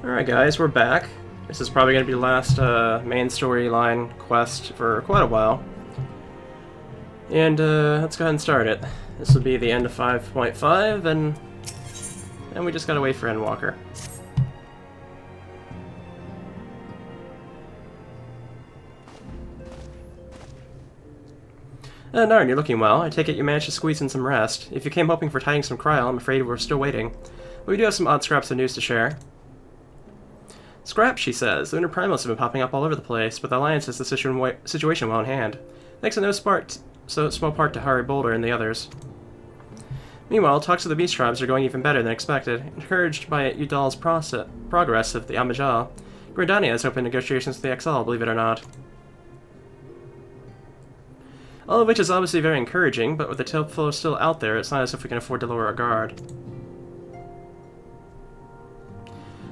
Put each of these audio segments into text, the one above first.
Alright guys, we're back. This is probably going to be the last main storyline quest for quite a while. And let's go ahead and start it. This will be the end of 5.5, and we just gotta wait for Endwalker. Narn, you're looking well. I take it you managed to squeeze in some rest. If you came hoping for tidings from Kryl, I'm afraid we're still waiting. But we do have some odd scraps of news to share. Scraps, she says. Lunar primals have been popping up all over the place, but the Alliance has the situation well in hand. Thanks in no small part to Hari Boulder and the others. Meanwhile, talks with the Beast Tribes are going even better than expected. Encouraged by Udal's progress of the Amajal, Grandania has opened negotiations with the XL, believe it or not. All of which is obviously very encouraging, but with the tip flow still out there, it's not as if we can afford to lower our guard.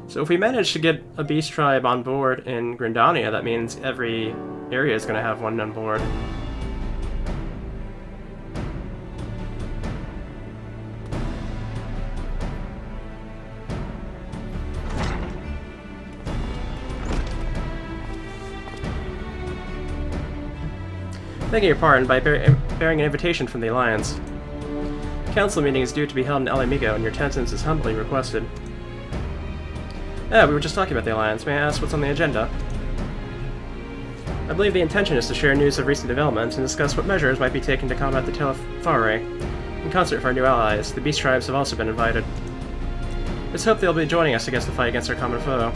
So if we manage to get a Beast Tribe on board in Grandania, that means every area is going to have one on board. Begging your pardon, by bearing an invitation from the Alliance. Council meeting is due to be held in El Amigo, and your attendance is humbly requested. We were just talking about the Alliance. May I ask what's on the agenda? I believe the intention is to share news of recent developments and discuss what measures might be taken to combat the Telefare. In concert with our new allies, the Beast Tribes have also been invited. Let's hope they'll be joining us against the fight against our common foe.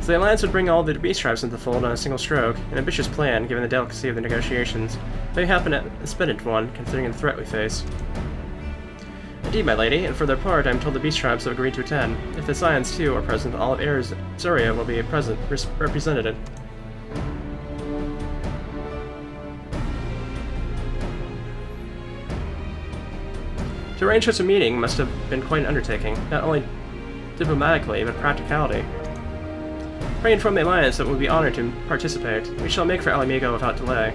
So the Alliance would bring all the Beast Tribes into the fold on a single stroke, an ambitious plan given the delicacy of the negotiations, but we happen a expedient one, considering the threat we face. Indeed, my lady, and for their part, I am told the Beast Tribes have agreed to attend. If the Scions, too, are present, all of Ares-Zoria will be represented. To arrange such a meeting must have been quite an undertaking, not only diplomatically, but practicality. Pray inform the Alliance that we will be honored to participate. We shall make for El Amigo without delay.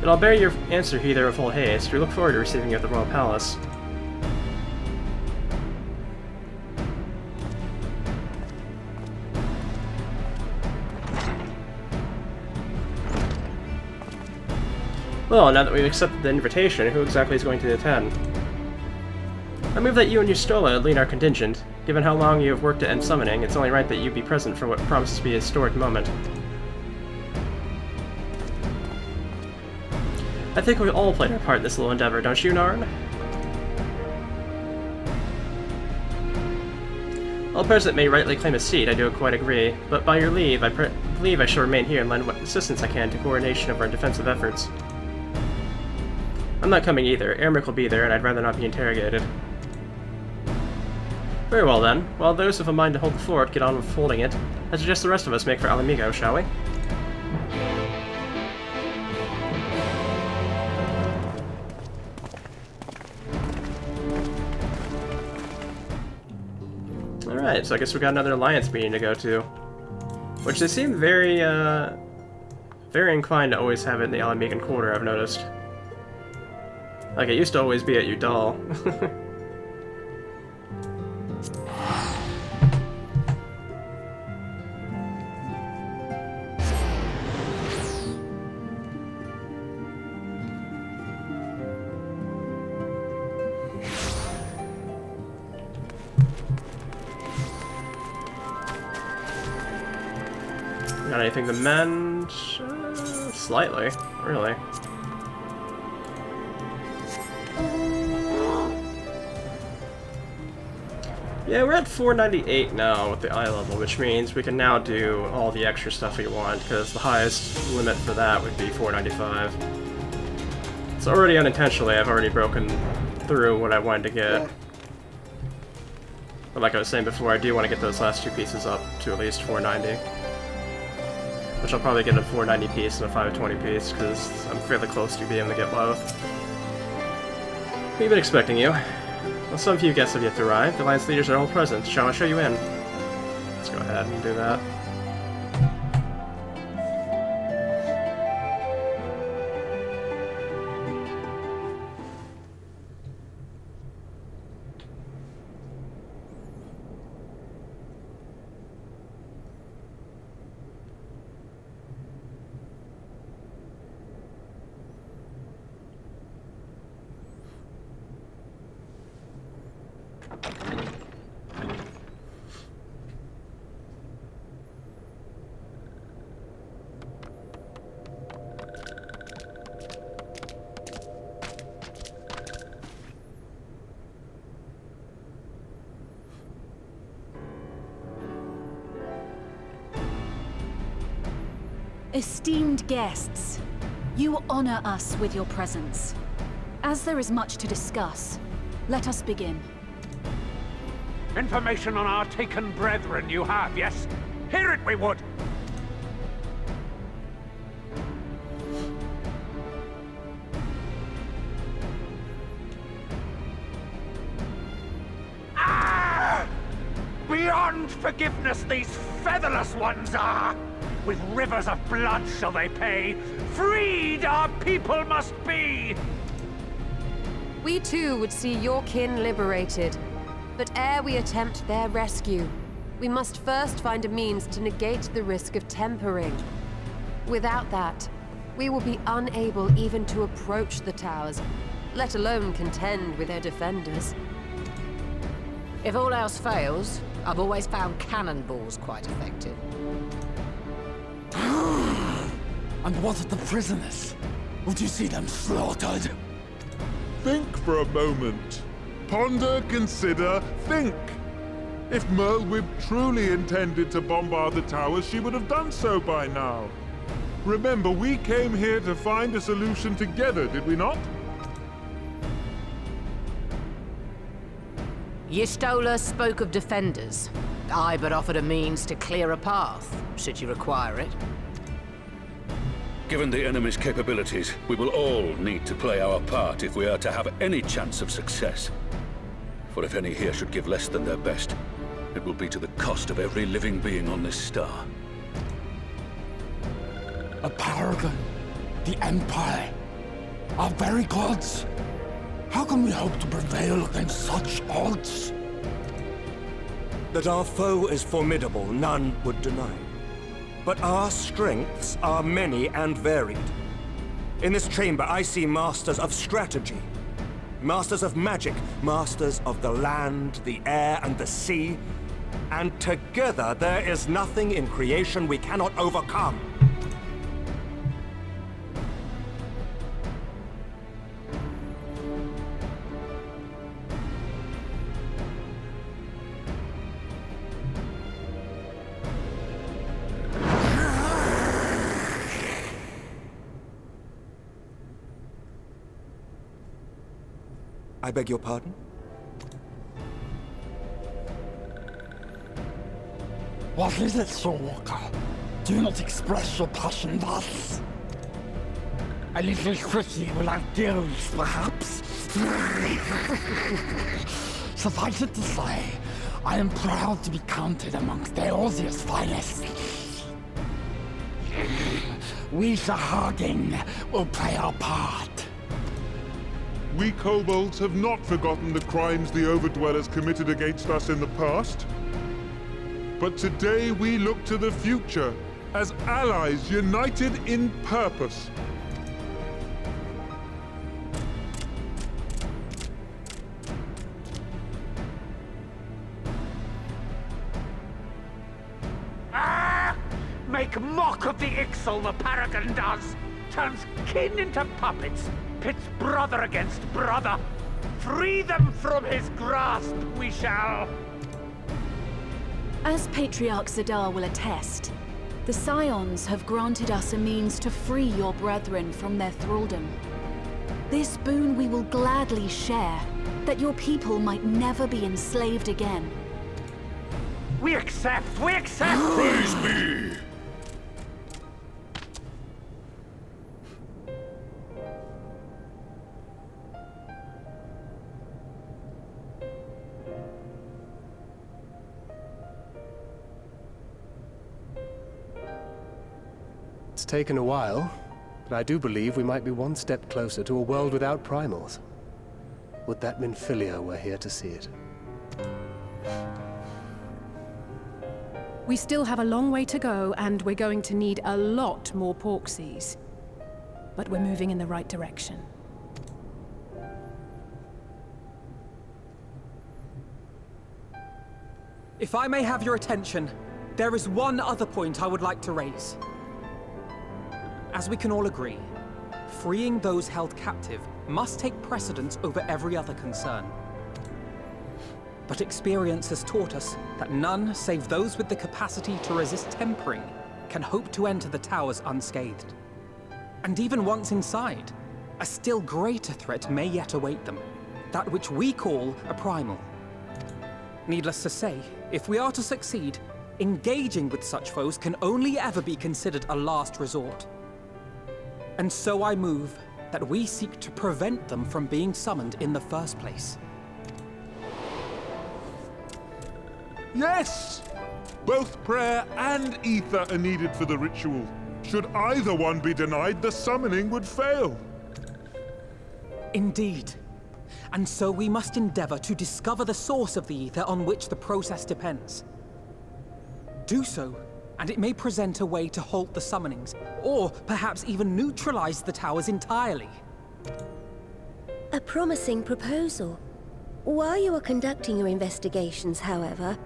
But I'll bear your answer either of full haste. We look forward to receiving you at the Royal Palace. Well, now that we've accepted the invitation, who exactly is going to attend? I move that you and Yustola lead our contingent. Given how long you have worked to end summoning, it's only right that you be present for what promises to be a historic moment. I think we all played our part in this little endeavor, don't you, Narn? While President may rightly claim a seat, I do quite agree, but by your leave, I believe I shall remain here and lend what assistance I can to coordination of our defensive efforts. I'm not coming either. Ermic will be there, and I'd rather not be interrogated. Very well then. While those with a mind to hold the fort get on with holding it, I suggest the rest of us make for El Amigo, shall we? Alright, so I guess we got another Alliance meeting to go to. Which they seem very, very inclined to always have it in the El Amigan Quarter, I've noticed. Like, it used to always be at Udal. Got anything to mend? Slightly, really. Yeah, we're at 498 now with the eye level, which means we can now do all the extra stuff we want, because the highest limit for that would be 495. So already unintentionally, I've already broken through what I wanted to get. But like I was saying before, I do want to get those last two pieces up to at least 490. Which I'll probably get a 490 piece and a 520 piece, because I'm fairly close to being able to get both. We've been expecting you. Well, some few guests have yet to arrive. The Alliance leaders are all present. Shall I show you in? Let's go ahead and do that. Esteemed guests, you honor us with your presence. As there is much to discuss, let us begin. Information on our taken brethren you have, yes? Hear it we would! Ah! Beyond forgiveness these featherless ones are! With rivers of blood shall they pay. Freed our people must be! We too would see your kin liberated. But ere we attempt their rescue, we must first find a means to negate the risk of tempering. Without that, we will be unable even to approach the towers, let alone contend with their defenders. If all else fails, I've always found cannonballs quite effective. And what of the prisoners? Would you see them slaughtered? Think for a moment. Ponder, consider, think. If Merlwyb truly intended to bombard the towers, she would have done so by now. Remember, we came here to find a solution together, did we not? Y'shtola spoke of defenders. I but offered a means to clear a path, should you require it. Given the enemy's capabilities, we will all need to play our part if we are to have any chance of success. For if any here should give less than their best, it will be to the cost of every living being on this star. A paragon, the Empire, our very gods. How can we hope to prevail against such odds? That our foe is formidable, none would deny. But our strengths are many and varied. In this chamber, I see masters of strategy, masters of magic, masters of the land, the air, and the sea. And together, there is nothing in creation we cannot overcome. I beg your pardon? What is it, Syaoranvee? Do not express your passion thus. A little pretty without gills, perhaps? Suffice it to say, I am proud to be counted amongst Eorzea's finest. We Sahagin will play our part. We kobolds have not forgotten the crimes the Overdwellers committed against us in the past. But today we look to the future as allies united in purpose. Ah! Make mock of the Ixal the Paragon does! Turns kin into puppets! Pits brother against brother! Free them from his grasp, we shall! As Patriarch Zadar will attest, the Scions have granted us a means to free your brethren from their thraldom. This boon we will gladly share, that your people might never be enslaved again. We accept! We accept! Praise be! It's taken a while, but I do believe we might be one step closer to a world without primals. Would that Minfilia were here to see it. We still have a long way to go, and we're going to need a lot more Porksies. But we're moving in the right direction. If I may have your attention, there is one other point I would like to raise. As we can all agree, freeing those held captive must take precedence over every other concern. But experience has taught us that none save those with the capacity to resist tempering can hope to enter the towers unscathed. And even once inside, a still greater threat may yet await them, that which we call a primal. Needless to say, if we are to succeed, engaging with such foes can only ever be considered a last resort. And so I move that we seek to prevent them from being summoned in the first place. Yes! Both prayer and ether are needed for the ritual. Should either one be denied, the summoning would fail. Indeed. And so we must endeavor to discover the source of the ether on which the process depends. Do so, and it may present a way to halt the summonings, or perhaps even neutralize the towers entirely. A promising proposal. While you are conducting your investigations, however,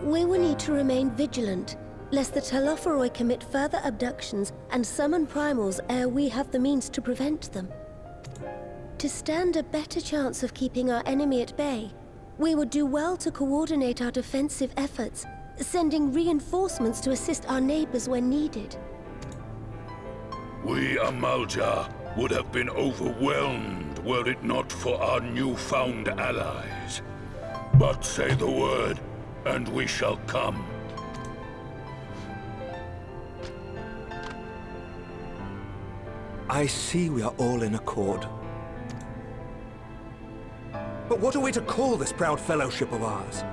we will need to remain vigilant, lest the Telophoroi commit further abductions and summon primals ere we have the means to prevent them. To stand a better chance of keeping our enemy at bay, we would do well to coordinate our defensive efforts, sending reinforcements to assist our neighbors when needed. We Amalja would have been overwhelmed were it not for our newfound allies. But say the word, and we shall come. I see we are all in accord. But what are we to call this proud fellowship of ours?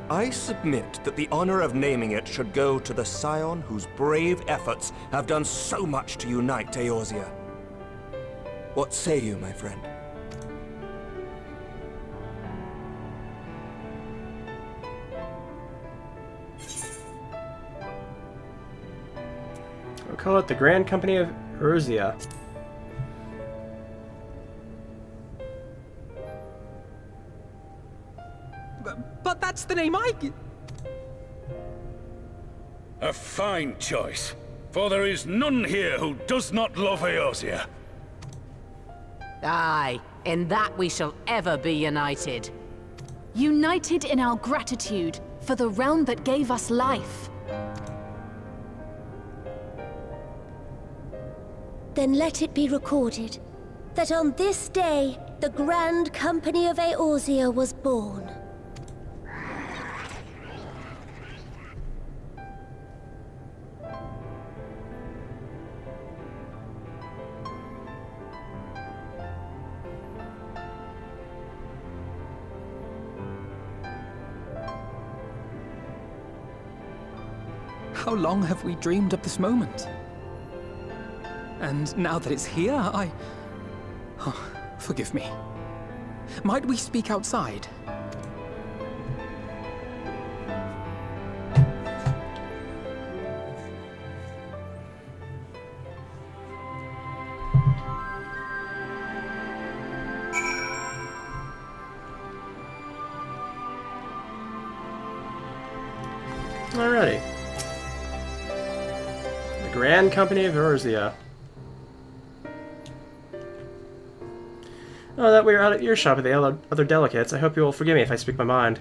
I submit that the honor of naming it should go to the scion whose brave efforts have done so much to unite Eorzea. What say you, my friend? We'll call it the Grand Company of Eorzea. But that's the name I... A fine choice, for there is none here who does not love Eorzea. Aye, in that we shall ever be united. United in our gratitude for the realm that gave us life. Then let it be recorded that on this day, the Grand Company of Eorzea was born. How long have we dreamed of this moment? And now that it's here, Oh, forgive me. Might we speak outside? Alrighty. The Grand Company of Eorzea. Oh, that we are out of earshot of the other delegates, I hope you will forgive me if I speak my mind.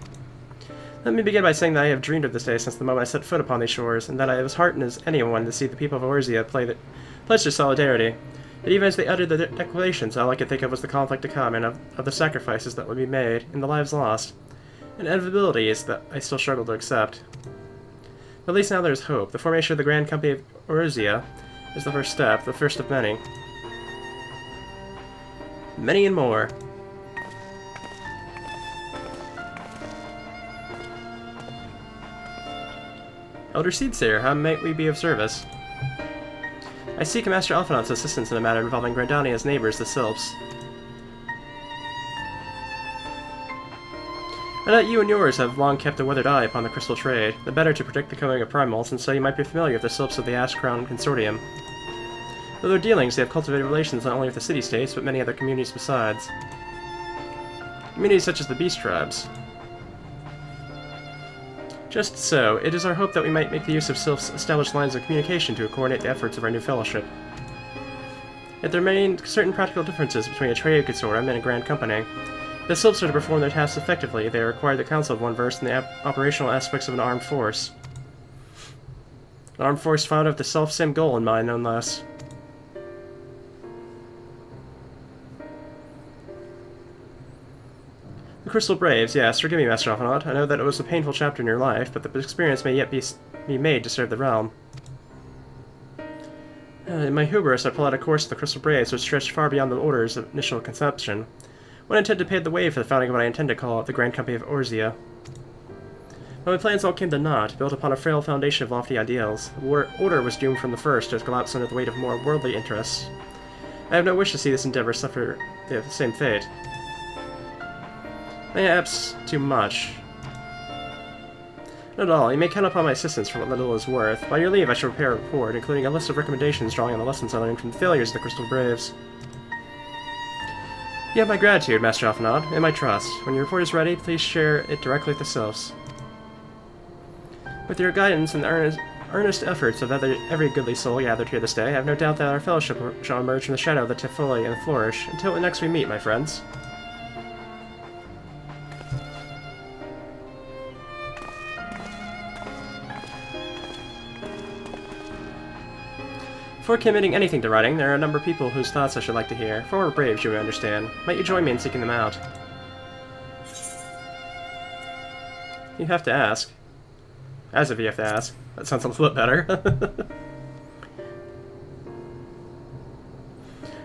Let me begin by saying that I have dreamed of this day since the moment I set foot upon these shores, and that I was heartened as anyone to see the people of Eorzea pledge their solidarity. But even as they uttered the declarations, all I could think of was the conflict to come, and of the sacrifices that would be made, and the lives lost. An inevitability is that I still struggle to accept. But at least now there is hope. The formation of the Grand Company of Eorzea is the first step, the first of many. Many and more. Elder Seedsayer, how might we be of service? I seek Master Alphinaud's assistance in a matter involving Grandania's neighbors, the Sylphs. I know that you and yours have long kept a weathered eye upon the crystal trade, the better to predict the coming of primals, and so you might be familiar with the Sylphs of the Ash Crown Consortium. Though their dealings, they have cultivated relations not only with the city-states, but many other communities besides. Communities such as the Beast Tribes. Just so, it is our hope that we might make the use of Sylph's established lines of communication to coordinate the efforts of our new fellowship. Yet there remain certain practical differences between a trade consortium and a grand company. If the Sylphs are to perform their tasks effectively, they require the counsel of one versed in the operational aspects of an armed force. An armed force founded with the self-same goal in mind, no less. The Crystal Braves, yes, forgive me, Master Alphinaud. I know that it was a painful chapter in your life, but the experience may yet be made to serve the realm. In my hubris, I pulled out a course of the Crystal Braves which stretched far beyond the Order's initial conception. One intended to pave the way for the founding of what I intend to call the Grand Company of Orzia. But my plans all came to naught, built upon a frail foundation of lofty ideals. The Order was doomed from the first to collapse under the weight of more worldly interests. I have no wish to see this endeavor suffer the same fate. Perhaps too much. Not at all. You may count upon my assistance for what little is worth. By your leave, I shall prepare a report, including a list of recommendations drawing on the lessons I learned from the failures of the Crystal Braves. You have my gratitude, Master Alphinaud, and my trust. When your report is ready, please share it directly with the Sylphs. With your guidance and the earnest efforts of every goodly soul gathered here this day, I have no doubt that our fellowship shall emerge from the shadow of the Tifoli and flourish. Until next we meet, my friends. Before committing anything to writing, there are a number of people whose thoughts I should like to hear. Former Braves, you may understand. Might you join me in seeking them out? You have to ask. As if you have to ask. That sounds a little bit better.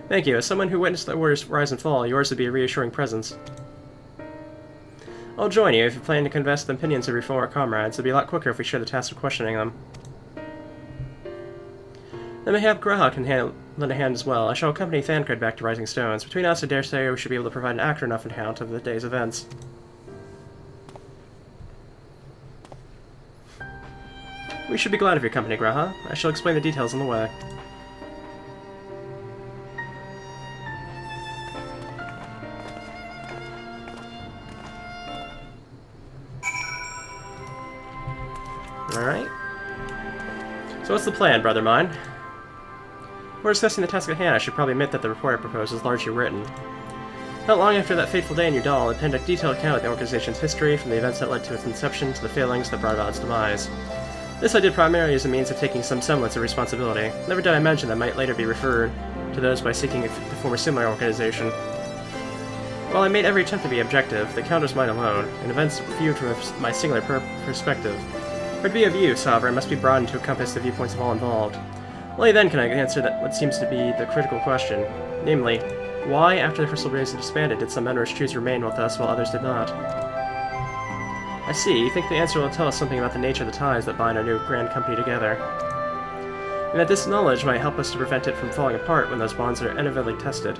Thank you. As someone who witnessed the Order's rise and fall, yours would be a reassuring presence. I'll join you if you plan to convey the opinions of your former comrades. It'll be a lot quicker if we share the task of questioning them. Then mayhap Graha can lend a hand as well. I shall accompany Thancred back to Rising Stones. Between us, I dare say we should be able to provide an accurate enough account of the day's events. We should be glad of your company, Graha. I shall explain the details on the way. Alright. So what's the plan, brother mine? Before discussing the task at hand, I should probably admit that the report I propose is largely written. Not long after that fateful day in Udal, I penned a detailed account of the organization's history, from the events that led to its inception to the failings that brought about its demise. This I did primarily as a means of taking some semblance of responsibility. Never did I imagine that might later be referred to those by seeking to form a similar organization. While I made every attempt to be objective, the account was mine alone, and events viewed from my singular perspective. For it to be of use, however, it must be broadened to encompass the viewpoints of all involved. Only then can I answer what seems to be the critical question, namely, why, after the Crystal Braves had disbanded, did some members choose to remain with us while others did not? I see. You think the answer will tell us something about the nature of the ties that bind our new grand company together, and that this knowledge might help us to prevent it from falling apart when those bonds are inevitably tested.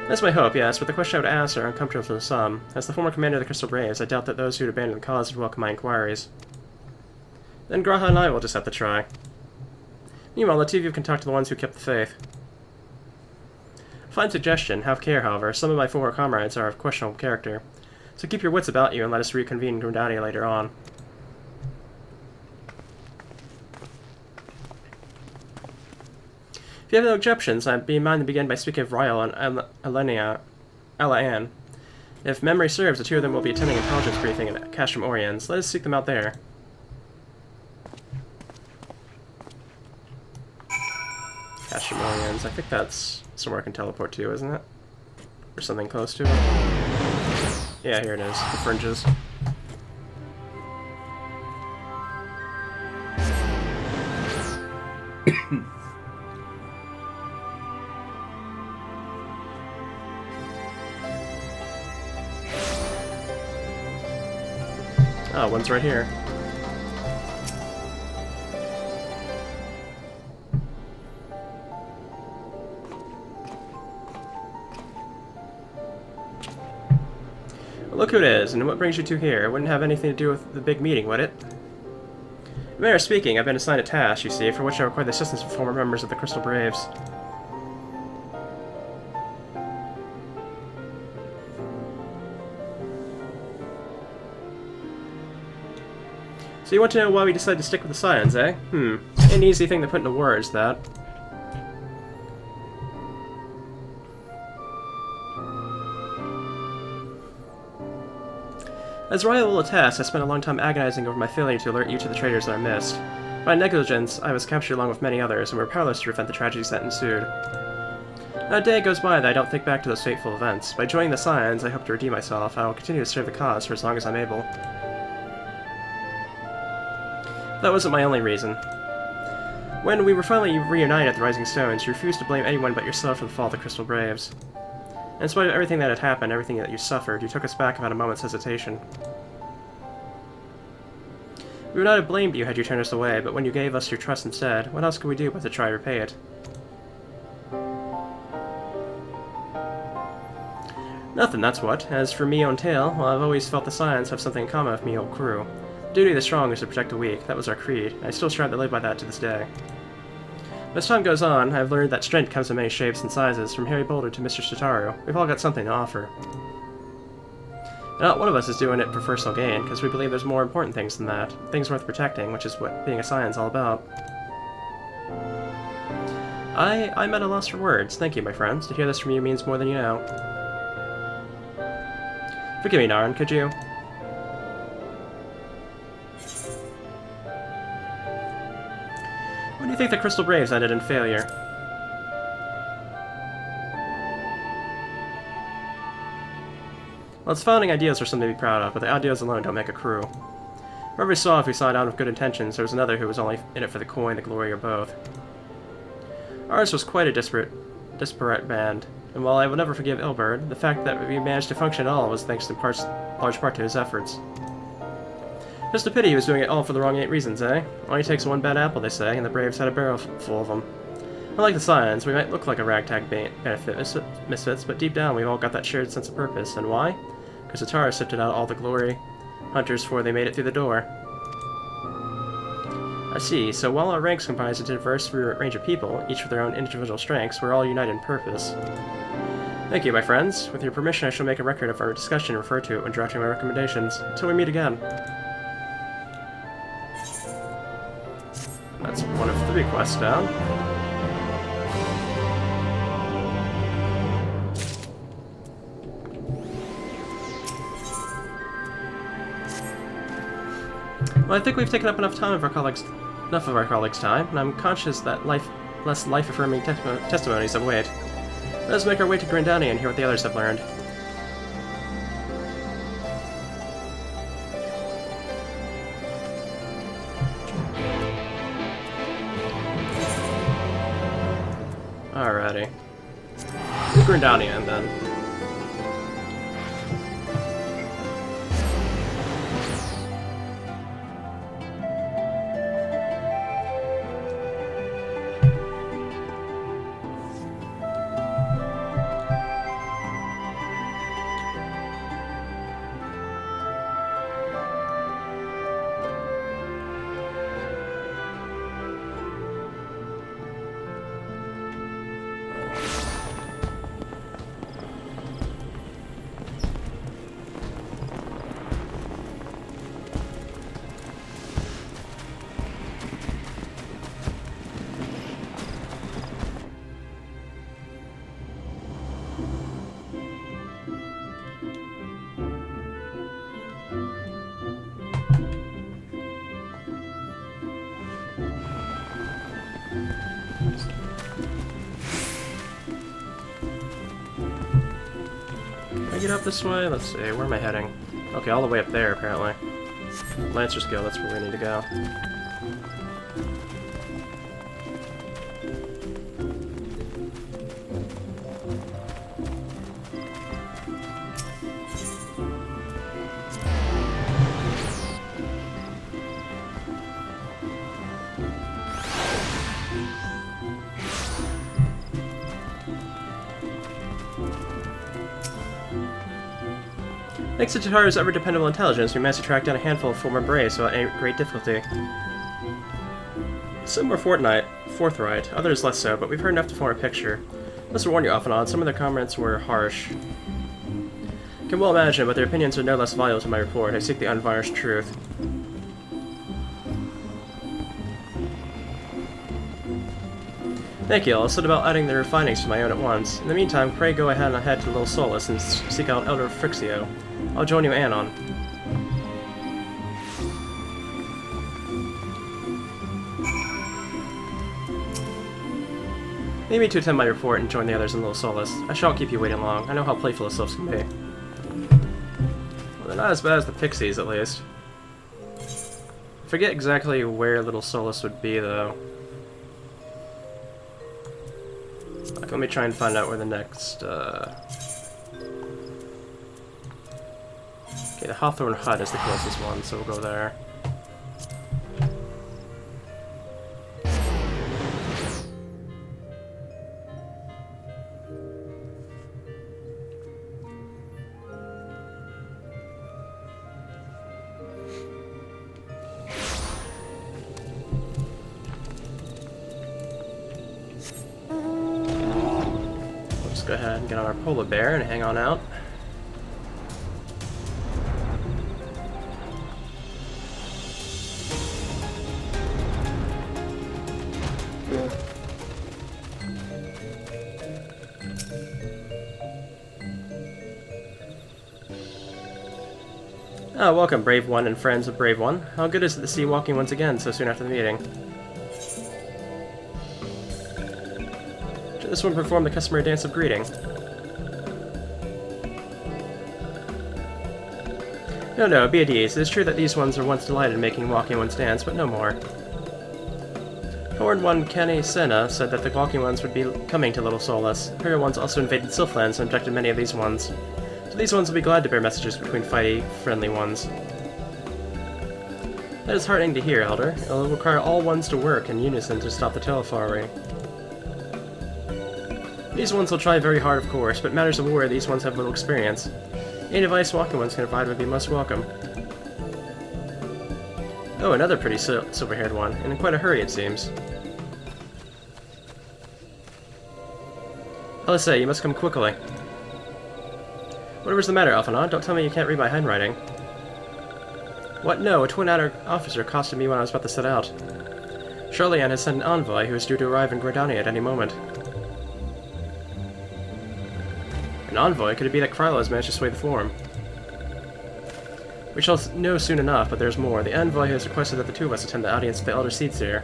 That's my hope, yes, but the question I would ask are uncomfortable for some. As the former commander of the Crystal Braves, I doubt that those who had abandoned the cause would welcome my inquiries. Then Graha and I will just have to try. Meanwhile, the two of you can talk to the ones who kept the faith. Fine suggestion. Have care, however. Some of my former comrades are of questionable character. So keep your wits about you and let us reconvene in Grendadia later on. If you have no objections, I'd be in mind to begin by speaking of Ryle and Ala-Ann. If memory serves, the two of them will be attending an intelligence briefing at Castrum Oriens. Let us seek them out there. Castrum Oriens. I think that's somewhere I can teleport to, isn't it? Or something close to it. Yeah, here it is. The fringes. Oh, one's right here. Look who it is, and what brings you two here? It wouldn't have anything to do with the big meeting, would it? Mayor speaking, I've been assigned a task, you see, for which I require the assistance of former members of the Crystal Braves. So you want to know why we decided to stick with the Scions, eh? An easy thing to put into words, that. As Raya will attest, I spent a long time agonizing over my failure to alert you to the traitors in our midst. By negligence, I was captured along with many others, and were powerless to prevent the tragedies that ensued. Not a day goes by that I don't think back to those fateful events. By joining the Scions, I hope to redeem myself. I will continue to serve the cause for as long as I'm able. That wasn't my only reason. When we were finally reunited at the Rising Stones, you refused to blame anyone but yourself for the fall of the Crystal Braves. In spite of everything that had happened, everything that you suffered, you took us back without a moment's hesitation. We would not have blamed you had you turned us away, but when you gave us your trust instead, what else could we do but to try to repay it? Nothing, that's what. As for me own tale, well, I've always felt the Scions have something in common with me old crew. The duty of the strong is to protect the weak. That was our creed, and I still strive to live by that to this day. But as time goes on, I've learned that strength comes in many shapes and sizes, from Harry Boulder to Mr. Shitaru. We've all got something to offer. And not one of us is doing it for personal gain, because we believe there's more important things than that. Things worth protecting, which is what being a Scion's all about. I'm at a loss for words. Thank you, my friends. To hear this from you means more than you know. Forgive me, Naran, could you? When do you think the Crystal Braves ended in failure? Well, its founding ideals are something to be proud of, but the ideals alone don't make a crew. Whoever saw if we signed on with good intentions, there was another who was only in it for the coin, the glory, or both. Ours was quite a disparate band, and while I will never forgive Ilberd, the fact that we managed to function at all was thanks in large part to his efforts. Just a pity he was doing it all for the wrong 8 reasons, eh? Only takes one bad apple, they say, and the Braves had a barrel full of them. Unlike the Scions, we might look like a ragtag benefit misfits, but deep down we've all got that shared sense of purpose. And why? Because Atara sifted out all the glory hunters before they made it through the door. I see, so while our ranks comprise a diverse range of people, each with their own individual strengths, we're all united in purpose. Thank you, my friends. With your permission, I shall make a record of our discussion and refer to it when drafting my recommendations. Until we meet again. That's one of 3 quests down. Well, I think we've taken up enough of our colleagues' time, and I'm conscious that less life-affirming testimonies await. Let us make our way to Grandani and hear what the others have learned. Alrighty. Grandani then. Get up this way? Let's see, where am I heading? Okay, all the way up there, apparently. Lancer's Guild, that's where we need to go. Thanks to Tataru's ever-dependable intelligence, we managed to track down a handful of former Braves without any great difficulty. Some were forthright, others less so, but we've heard enough to form a picture. Let's warn you off and on, some of their comments were harsh. Can well imagine, but their opinions are no less valuable to my report. I seek the unvarnished truth. Thank you, I'll set about adding their findings to my own at once. In the meantime, pray go ahead to Little Solus and seek out Elder Frixio. I'll join you, Anon. Maybe to attend my report and join the others in Little Solace. I shan't keep you waiting long. I know how playful the sylphs can be. Well, they're not as bad as the pixies, at least. I forget exactly where Little Solace would be, though. Like, let me try and find out where the next, Okay, the Hawthorne Hut is the closest one, so we'll go there. Go ahead and get on our polar bear and hang on out. Oh, welcome, Brave One and friends of Brave One. How good is it to see you walking once again so soon after the meeting? This one perform the customary dance of greeting. No, be at ease. It is true that these ones were once delighted in making walking ones dance, but no more. Horned One Kenny Senna said that the walking ones would be coming to Little Solace. Imperial ones also invaded Sylphlands and abducted many of these ones. So these ones will be glad to bear messages between fighty, friendly ones. That is heartening to hear, Elder. It will require all ones to work in unison to stop the Telephari. These ones will try very hard, of course, but matters of war these ones have little experience. Any device walking ones can provide would be most welcome. Oh, another pretty silver-haired one, and in quite a hurry, it seems. Say, you must come quickly. Whatever's the matter, Alphinaud? Don't tell me you can't read my handwriting. What? No, a twin officer accosted me when I was about to set out. Charlian has sent an envoy who is due to arrive in Gordania at any moment. An envoy? Could it be that Krylo has managed to sway the form? We shall know soon enough, but there's more. The envoy has requested that the two of us attend the audience with the Elder Seedseer.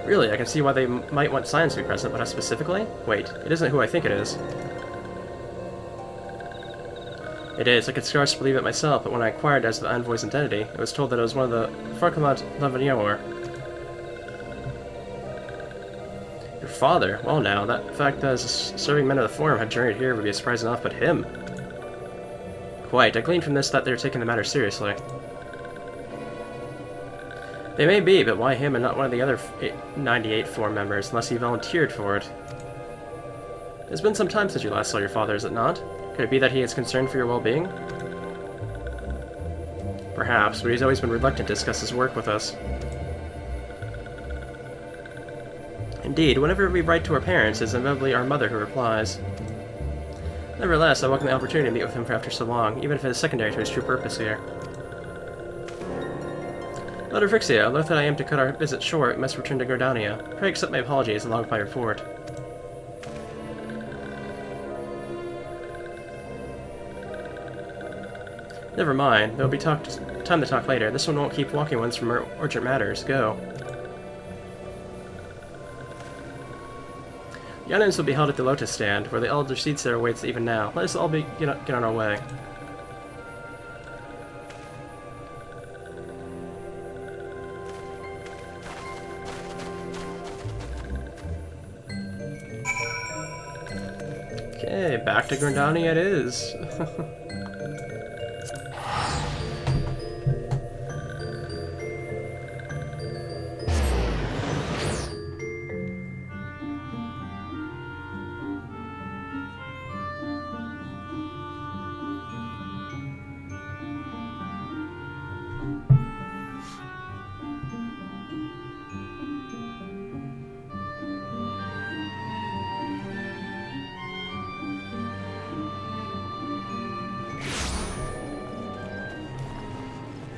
Really, I can see why they might want science to be present, but how specifically? Wait, it isn't who I think it is. It is. I could scarce believe it myself, but when I inquired as to the envoy's identity, I was told that it was one of the Farkamat Lavanior. Your father? Well now, that fact that as serving men of the Forum had journeyed here would be a surprise enough, but him? Quite. I gleaned from this that they're taking the matter seriously. They may be, but why him and not one of the other 98 Forum members, unless he volunteered for it? It's been some time since you last saw your father, is it not? Could it be that he is concerned for your well-being? Perhaps, but he's always been reluctant to discuss his work with us. Indeed, whenever we write to our parents, it's inevitably our mother who replies. Nevertheless, I welcome the opportunity to meet with him for after so long, even if it is secondary to his true purpose here. Elder Frixia, loath that I am to cut our visit short, we must return to Gordania. Pray accept my apologies along with my report. Never mind, there'll be time to talk later. This one won't keep walking ones from urgent matters. Go. The audience will be held at the Lotus Stand, where the Elder Seedseer awaits even now. Let us all get on our way. Okay, back to Gordania it is.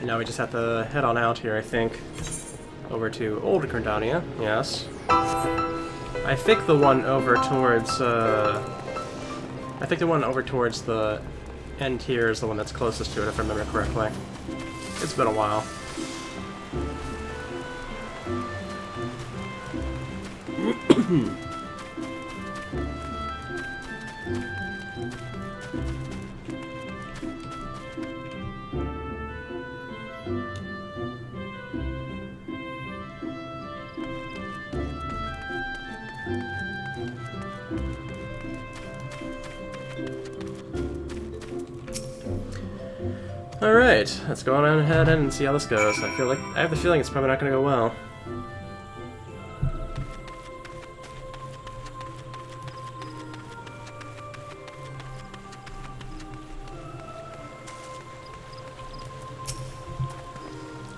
Now we just have to head on out here, I think. Over to Old Gordania, yes. I think the one over towards, the end here is the one that's closest to it, if I remember correctly. It's been a while. Alright, let's go on ahead and see how this goes. I have the feeling it's probably not going to go well.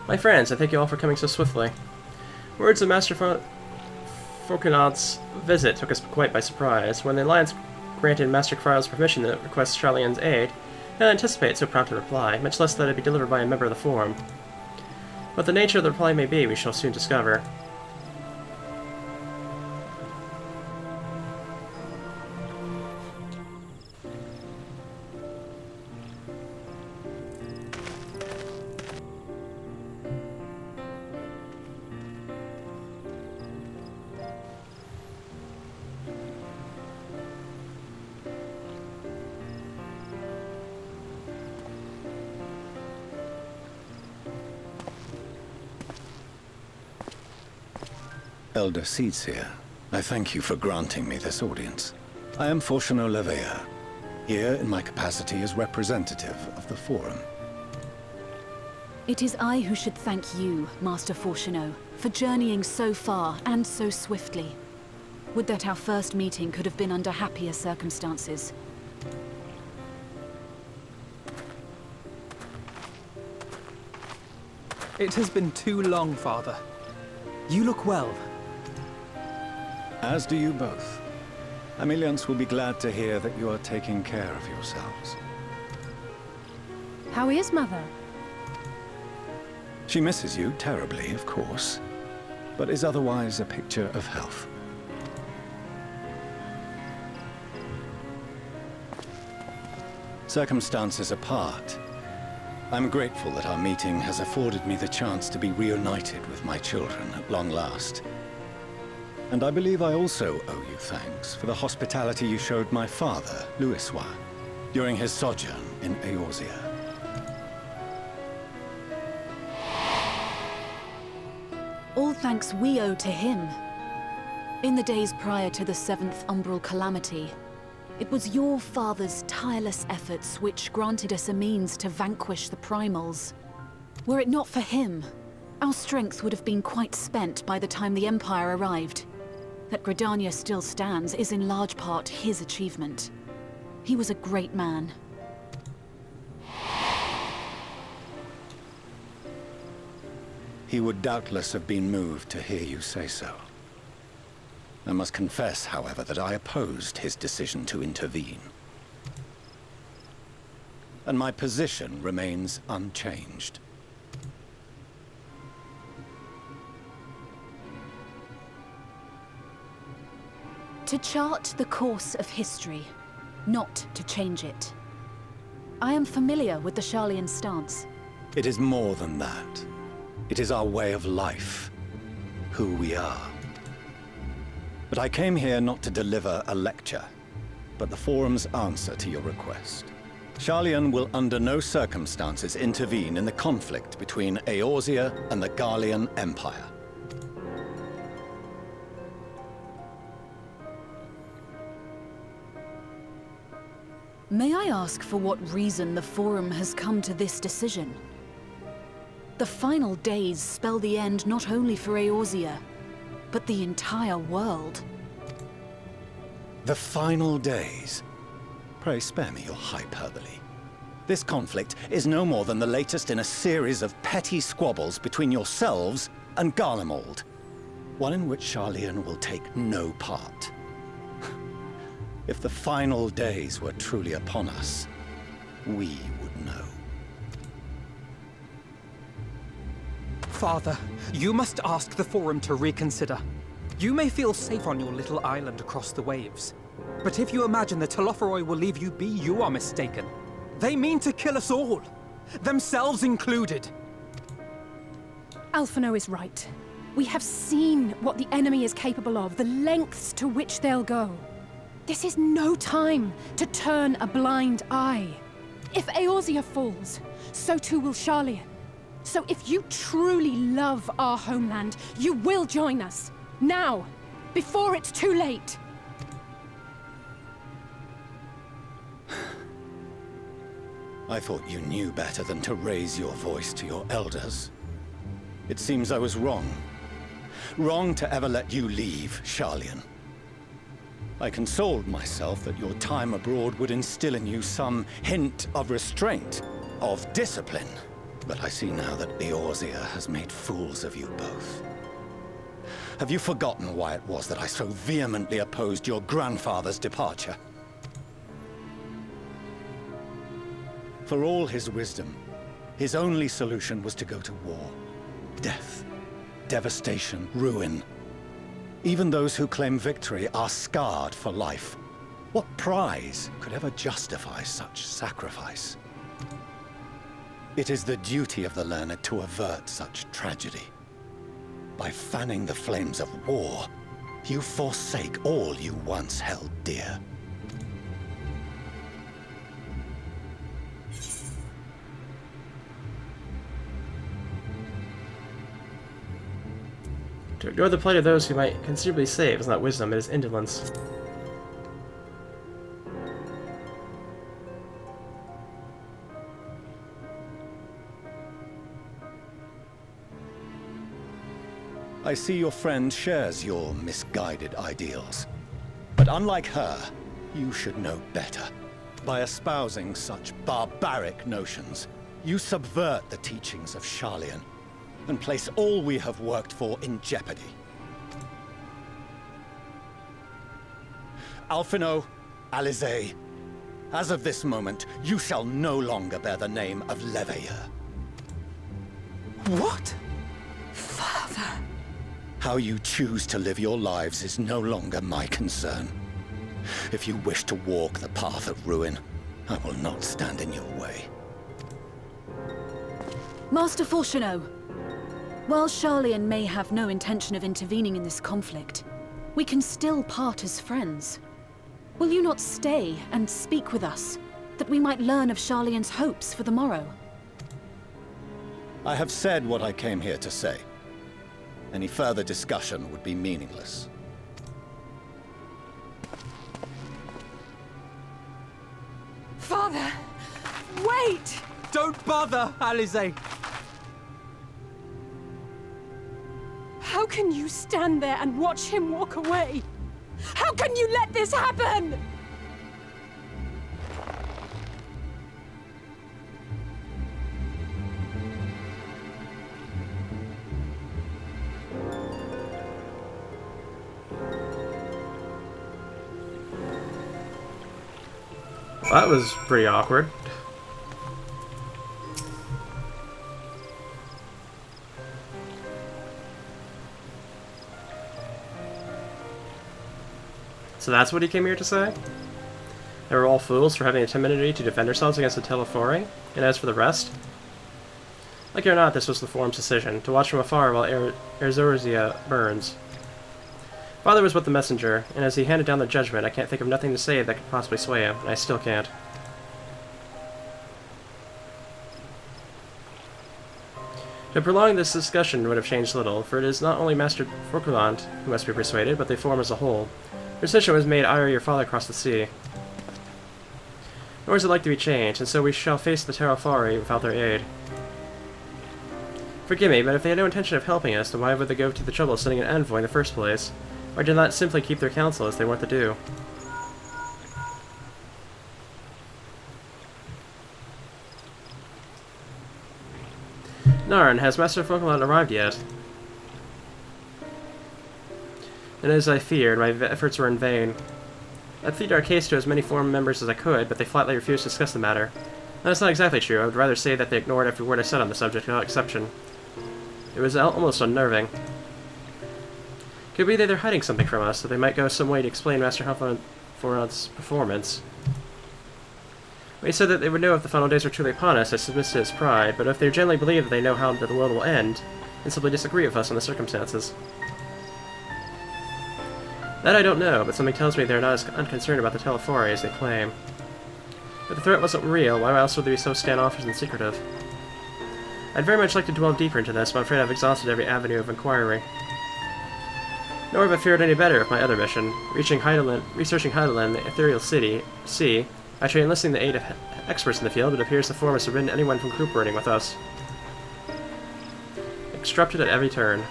My friends, I thank you all for coming so swiftly. Words of Master Falconard's visit took us quite by surprise. When the Alliance granted Master Kryle's permission to request Sharlayan's aid, I didn't anticipate so prompt a reply, much less that it be delivered by a member of the Forum. What the nature of the reply may be, we shall soon discover. Elder Seedseer, I thank you for granting me this audience. I am Fortuno Leveilleur, here in my capacity as representative of the Forum. It is I who should thank you, Master Fortuno, for journeying so far and so swiftly. Would that our first meeting could have been under happier circumstances. It has been too long, Father. You look well. As do you both. Ameliance will be glad to hear that you are taking care of yourselves. How is Mother? She misses you terribly, of course, but is otherwise a picture of health. Circumstances apart, I'm grateful that our meeting has afforded me the chance to be reunited with my children at long last. And I believe I also owe you thanks for the hospitality you showed my father, Louisoix, during his sojourn in Eorzea. All thanks we owe to him. In the days prior to the 7th Umbral Calamity, it was your father's tireless efforts which granted us a means to vanquish the Primals. Were it not for him, our strength would have been quite spent by the time the Empire arrived. That Gridania still stands is in large part his achievement. He was a great man. He would doubtless have been moved to hear you say so. I must confess, however, that I opposed his decision to intervene. And my position remains unchanged. To chart the course of history, not to change it. I am familiar with the Sharlayan stance. It is more than that. It is our way of life, who we are. But I came here not to deliver a lecture, but the Forum's answer to your request. Sharlayan will under no circumstances intervene in the conflict between Eorzea and the Garlean Empire. May I ask for what reason the Forum has come to this decision? The final days spell the end not only for Eorzea, but the entire world. The final days? Pray spare me your hyperbole. This conflict is no more than the latest in a series of petty squabbles between yourselves and Garlemald, one in which Sharlayan will take no part. If the final days were truly upon us, we would know. Father, you must ask the Forum to reconsider. You may feel safe on your little island across the waves, but if you imagine the Telophoroi will leave you be, you are mistaken. They mean to kill us all, themselves included. Alphino is right. We have seen what the enemy is capable of, the lengths to which they'll go. This is no time to turn a blind eye. If Eorzea falls, so too will Sharlayan. So if you truly love our homeland, you will join us. Now, before it's too late. I thought you knew better than to raise your voice to your elders. It seems I was wrong. Wrong to ever let you leave, Sharlayan. I consoled myself that your time abroad would instill in you some hint of restraint, of discipline. But I see now that Eorzea has made fools of you both. Have you forgotten why it was that I so vehemently opposed your grandfather's departure? For all his wisdom, his only solution was to go to war. Death, devastation, ruin. Even those who claim victory are scarred for life. What prize could ever justify such sacrifice? It is the duty of the learned to avert such tragedy. By fanning the flames of war, you forsake all you once held dear. To ignore the plight of those who might considerably save is not wisdom, it is indolence. I see your friend shares your misguided ideals. But unlike her, you should know better. By espousing such barbaric notions, you subvert the teachings of Sharlayan and place all we have worked for in jeopardy. Alphino, Alisaie, as of this moment, you shall no longer bear the name of Leveilleur. What? Father! How you choose to live your lives is no longer my concern. If you wish to walk the path of ruin, I will not stand in your way. Master Fourcheneau, while Sharlayan may have no intention of intervening in this conflict, we can still part as friends. Will you not stay and speak with us, that we might learn of Sharlayan's hopes for the morrow? I have said what I came here to say. Any further discussion would be meaningless. Father! Wait! Don't bother, Alisaie! How can you stand there and watch him walk away? How can you let this happen? That was pretty awkward. So that's what he came here to say? They were all fools for having the temerity to defend ourselves against the Telefori, and as for the rest? Like it or not, this was the Forum's decision, to watch from afar while Eorzea burns. Father was with the messenger, and as he handed down the judgment, I can't think of nothing to say that could possibly sway him, and I still can't. To prolong this discussion would have changed little, for it is not only Master Fourcheneau who must be persuaded, but the Forum as a whole. Their decision was made ire your father across the sea. Nor is it like to be changed, and so we shall face the Telefori without their aid. Forgive me, but if they had no intention of helping us, then why would they go to the trouble of sending an envoy in the first place? Or did not simply keep their counsel as they want to do? Narn, has Master Fourcheneau arrived yet? And as I feared, my efforts were in vain. I pleaded our case to as many Forum members as I could, but they flatly refused to discuss the matter. That's not exactly true. I would rather say that they ignored every word I said on the subject without exception. It was almost unnerving. Could be that they're hiding something from us, that they might go some way to explain Master Fourcheneau's performance. When he said that they would know if the final days were truly upon us, I submitted to his pride, but if they generally believe that they know how the world will end, and simply disagree with us on the circumstances. That I don't know, but something tells me they're not as unconcerned about the Telephori as they claim. If the threat wasn't real, why else would they be so standoffish and secretive? I'd very much like to delve deeper into this, but I'm afraid I've exhausted every avenue of inquiry. Nor have I fared any better with my other mission. Researching Heidelin, the ethereal sea, I tried enlisting the aid of experts in the field, but it appears the form has forbidden anyone from cooperating with us. Obstructed at every turn.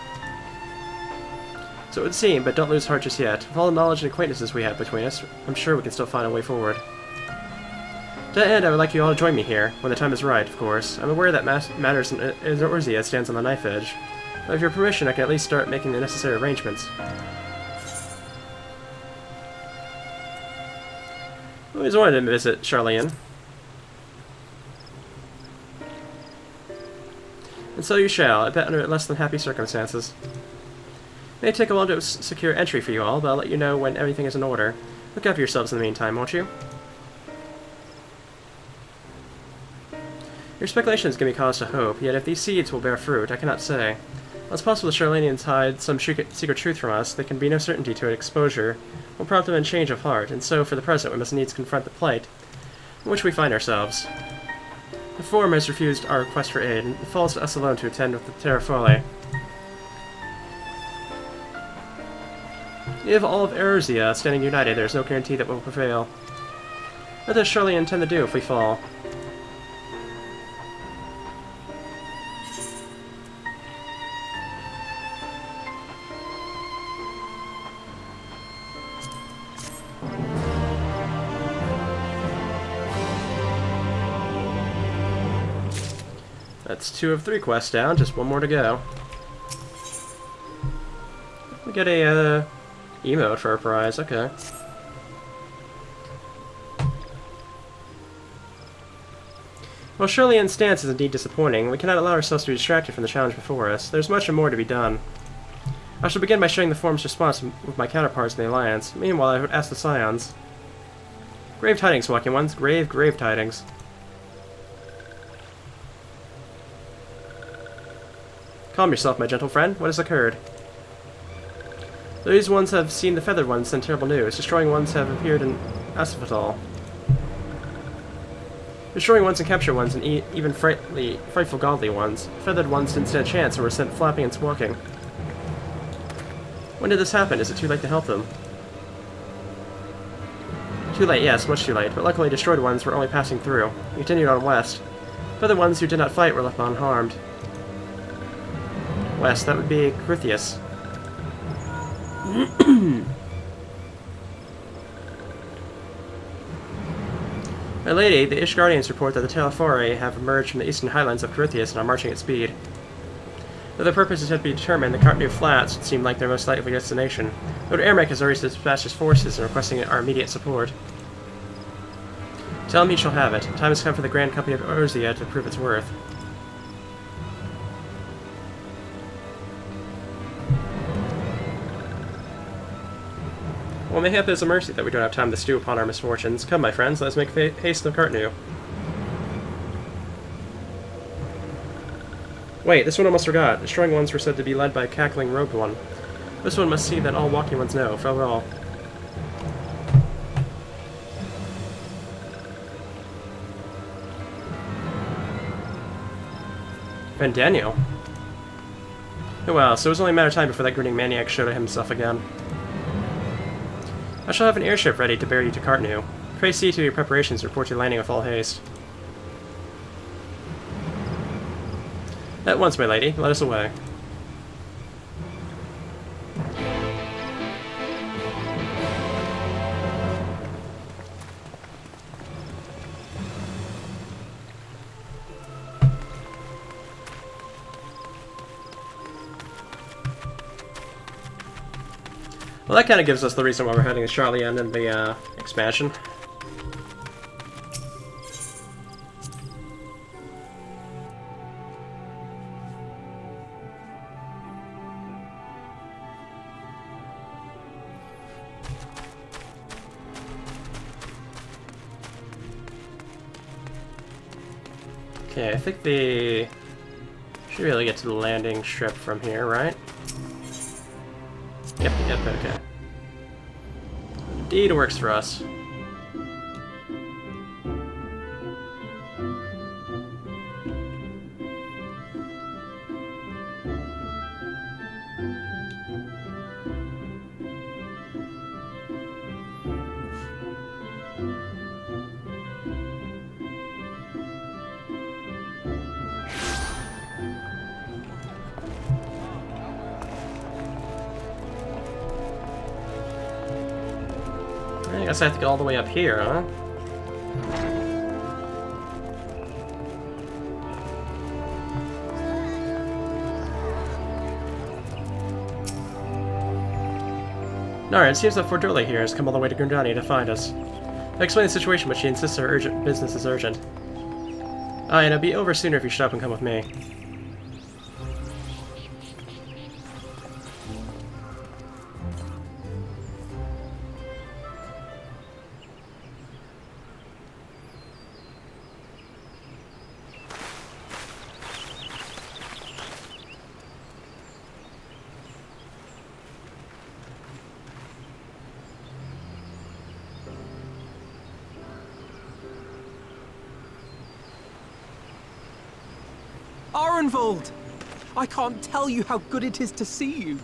So it would seem, but don't lose heart just yet. With all the knowledge and acquaintances we have between us, I'm sure we can still find a way forward. To that end, I would like you all to join me here, when the time is right, of course. I'm aware that matters in Eorzea stands on the knife edge, but with your permission, I can at least start making the necessary arrangements. I always wanted to visit Charlian. And so you shall, I bet under less than happy circumstances. It may take a while to secure entry for you all, but I'll let you know when everything is in order. Look after yourselves in the meantime, won't you? Your speculations give me cause to hope, yet if these seeds will bear fruit, I cannot say. While it's possible the Charlanians hide some secret truth from us, there can be no certainty to exposure will prompt them in change of heart, and so, for the present, we must needs confront the plight in which we find ourselves. The Forum has refused our request for aid, and it falls to us alone to attend with the Terrafoli. If all of Eorzea standing united, there is no guarantee that we'll prevail. What does Charlian intend to do if we fall? That's 2 of 3 quests down, just 1 more to go. We get a emote for our prize, okay. While Charlian's stance is indeed disappointing, we cannot allow ourselves to be distracted from the challenge before us. There's much more to be done. I shall begin by sharing the Forum's response with my counterparts in the Alliance. Meanwhile, I would ask the Scions. Grave tidings, Walking Ones. Grave tidings. Calm yourself, my gentle friend. What has occurred? These ones have seen the feathered ones send terrible news. Destroying ones have appeared in Asphodel. Destroying ones and capture ones, and even frightful godly ones. Feathered ones didn't stand a chance and were sent flapping and squawking. When did this happen? Is it too late to help them? Too late, yes, much too late, but luckily destroyed ones were only passing through. We continued on west. Feathered ones who did not fight were left unharmed. West, that would be Crithius. My lady, the Ishgardians report that the Telephori have emerged from the eastern highlands of Crithius and are marching at speed. Though their purpose is yet to be determined, the Cartnew Flats would seem like their most likely destination. Lord Ermek has already dispatched his forces and requesting our immediate support. Tell him he shall have it. Time has come for the Grand Company of Eorzea to prove its worth. Well, mayhap it is a mercy that we don't have time to stew upon our misfortunes. Come, my friends, let us make haste to Cartnew. Wait, this one almost forgot. Destroying ones were said to be led by a cackling robed one. This one must see that all walking ones know. Farewell. Friend Daniel. Oh well, so it was only a matter of time before that grinning maniac showed himself again. I shall have an airship ready to bear you to Cartnew. Pray see to your preparations and report your landing with all haste. At once, my lady. Let us away. Well, that kind of gives us the reason why we're heading to Charlian in the expansion. Okay, I think the Should be able to get to the landing strip from here, right? Yep, okay. Indeed, it works for us. I guess I have to go all the way up here, huh? Alright, it seems that Fordula here has come all the way to Gundani to find us. I explained the situation, but she insists her business is urgent. And it'll be over sooner if you shut up and come with me. Syaoranvee! I can't tell you how good it is to see you.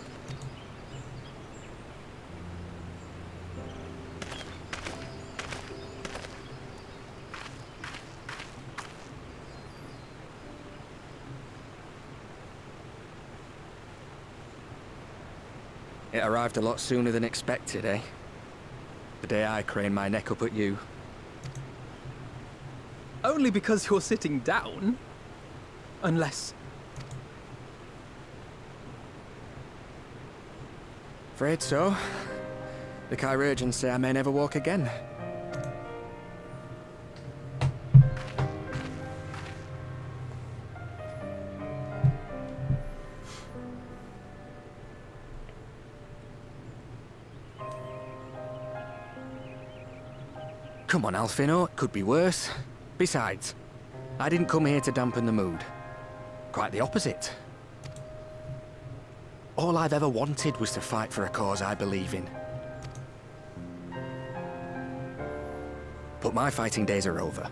It arrived a lot sooner than expected, eh? The day I craned my neck up at you. Only because you're sitting down. Unless... Afraid so. The chirurgeons say I may never walk again. Come on, Alfino, it could be worse. Besides, I didn't come here to dampen the mood. Quite the opposite. All I've ever wanted was to fight for a cause I believe in. But my fighting days are over.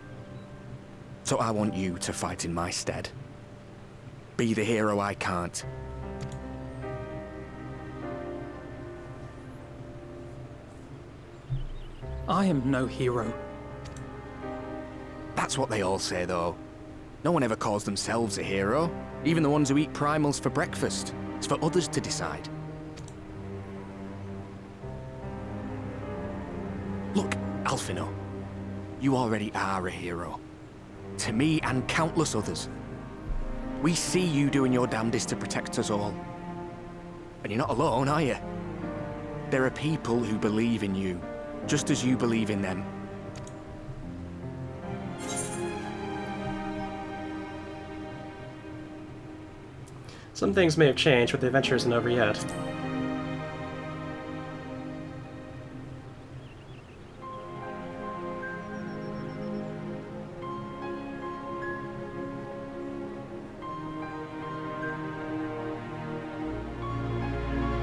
So I want you to fight in my stead. Be the hero I can't. I am no hero. That's what they all say, though. No one ever calls themselves a hero. Even the ones who eat primals for breakfast. It's for others to decide. Look, Alfino. You already are a hero. To me and countless others. We see you doing your damnedest to protect us all. And you're not alone, are you? There are people who believe in you, just as you believe in them. Some things may have changed, but the adventure isn't over yet.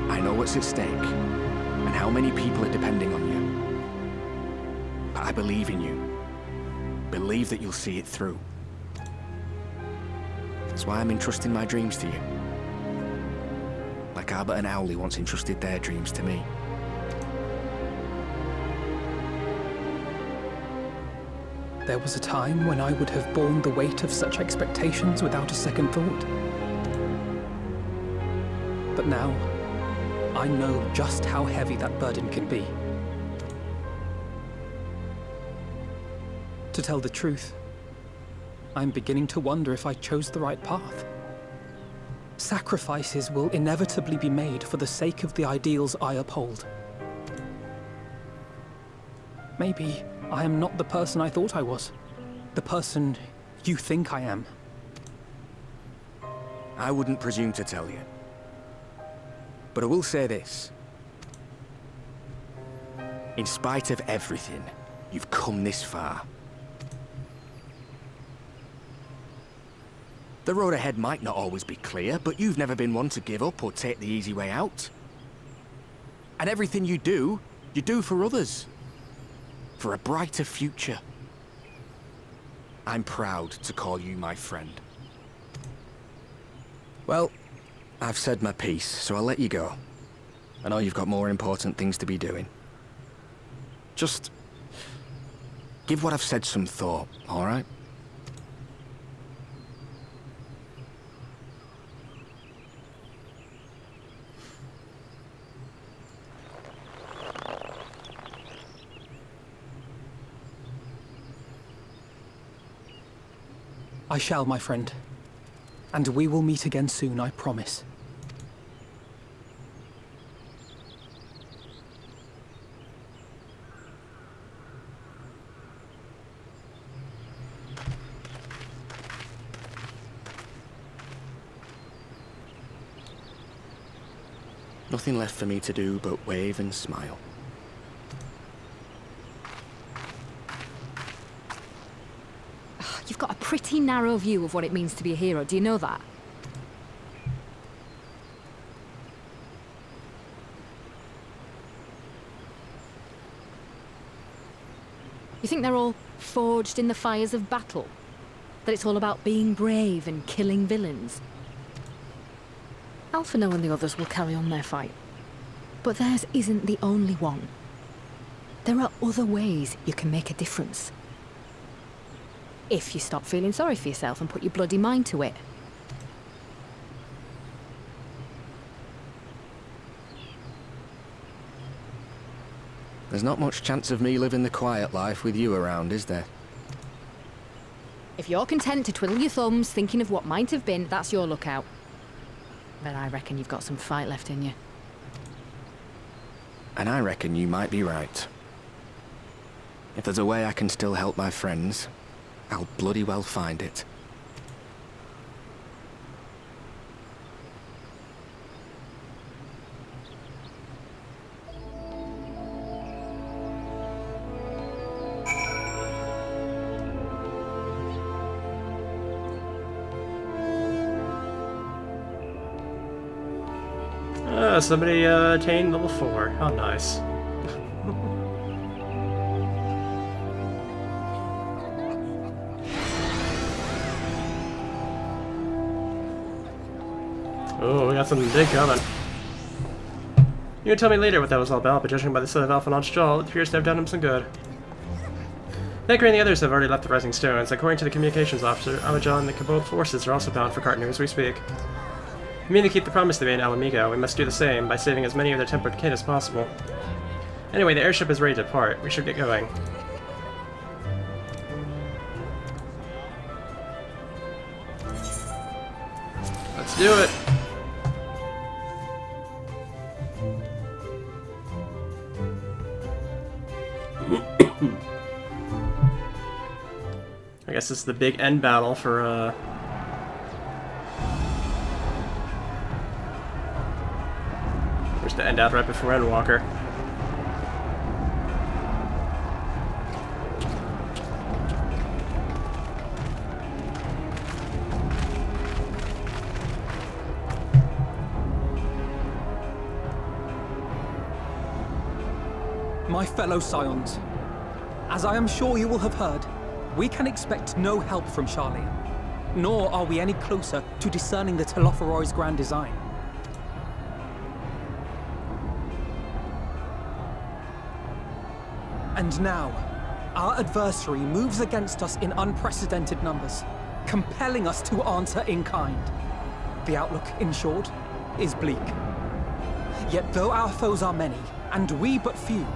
I know what's at stake, and how many people are depending on you. But I believe in you. Believe that you'll see it through. That's why I'm entrusting my dreams to you. Like Albert and Owley once entrusted their dreams to me. There was a time when I would have borne the weight of such expectations without a second thought. But now, I know just how heavy that burden can be. To tell the truth, I'm beginning to wonder if I chose the right path. Sacrifices will inevitably be made for the sake of the ideals I uphold. Maybe I am not the person I thought I was. The person you think I am. I wouldn't presume to tell you. But I will say this. In spite of everything, you've come this far. The road ahead might not always be clear, but you've never been one to give up or take the easy way out. And everything you do for others. For a brighter future. I'm proud to call you my friend. Well, I've said my piece, so I'll let you go. I know you've got more important things to be doing. Just give what I've said some thought, all right? I shall, my friend. And we will meet again soon, I promise. Nothing left for me to do but wave and smile. You've got a pretty narrow view of what it means to be a hero, do you know that? You think they're all forged in the fires of battle? That it's all about being brave and killing villains? Alphino and the others will carry on their fight. But theirs isn't the only one. There are other ways you can make a difference. If you stop feeling sorry for yourself and put your bloody mind to it. There's not much chance of me living the quiet life with you around, is there? If you're content to twiddle your thumbs thinking of what might have been, that's your lookout. But I reckon you've got some fight left in you. And I reckon you might be right. If there's a way I can still help my friends, I'll bloody well find it. Somebody attained level 4. How nice. Oh, we got something big coming. You can tell me later what that was all about, but judging by the sight of Alphinaud's jaw, it appears to have done him some good. Baker and the others have already left the Rising Stones. According to the communications officer, Amajan and the Cabot forces are also bound for Cartner as we speak. We mean to keep the promise they made in Alamigo. We must do the same by saving as many of their tempered kin as possible. Anyway, the airship is ready to depart. We should get going. Let's do it! I guess this is the big end battle for, to end out right before Endwalker. My fellow Scions, as I am sure you will have heard, we can expect no help from Charlian, nor are we any closer to discerning the Telophoroi's grand design. And now, our adversary moves against us in unprecedented numbers, compelling us to answer in kind. The outlook, in short, is bleak. Yet though our foes are many, and we but few,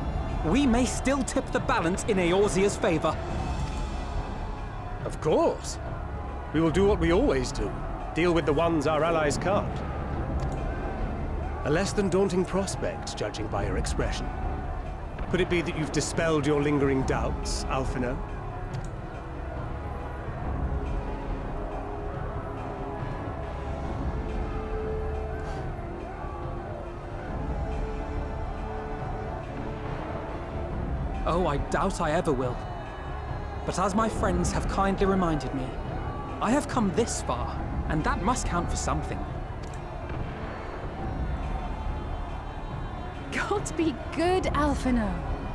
we may still tip the balance in Eorzea's favor. Of course. We will do what we always do. Deal with the ones our allies can't. A less than daunting prospect, judging by your expression. Could it be that you've dispelled your lingering doubts, Alphino? Oh, I doubt I ever will. But as my friends have kindly reminded me, I have come this far, And that must count for something. God be good, Alphino.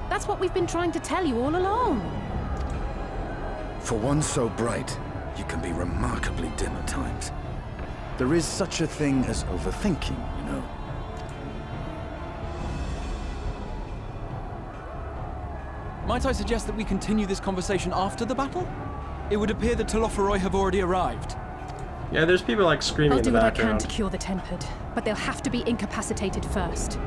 That's what we've been trying to tell you all along. For one so bright, you can be remarkably dim at times. There is such a thing as overthinking, you know. Might I suggest that we continue this conversation after the battle? It would appear that Telophoroi have already arrived. Yeah, there's people like screaming I'll in the do what I background. can to cure the Tempered, but they'll have to be incapacitated first.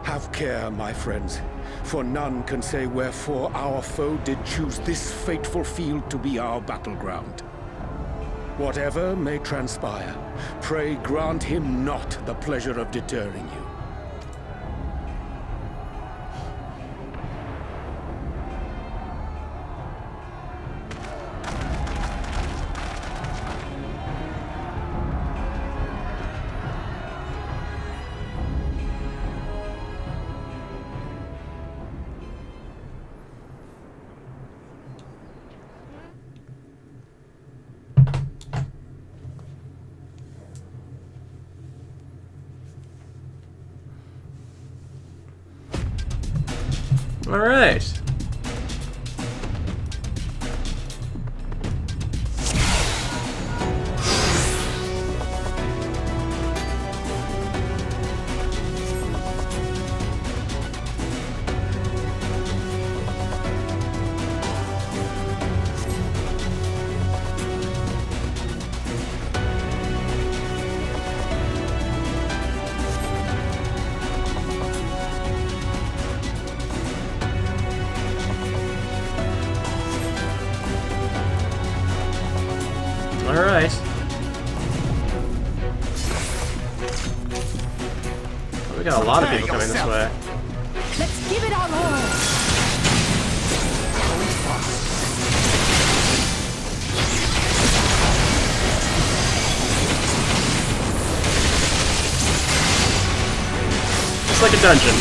Have care, my friends, for none can say wherefore our foe did choose this fateful field to be our battleground. Whatever may transpire, pray grant him not the pleasure of deterring you. All right. Alright. We got a lot of people coming this way. Let's give it our all! It's like a dungeon.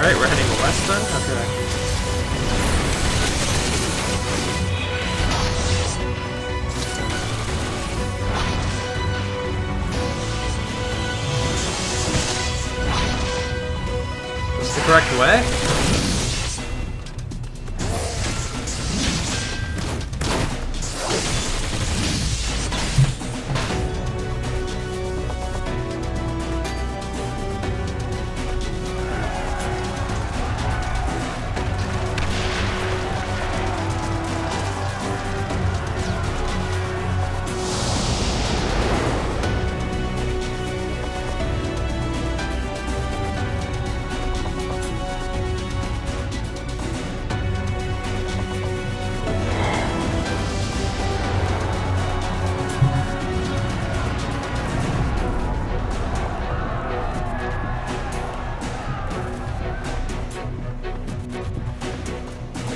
Alright, we're heading west then? Okay. Is this the correct way?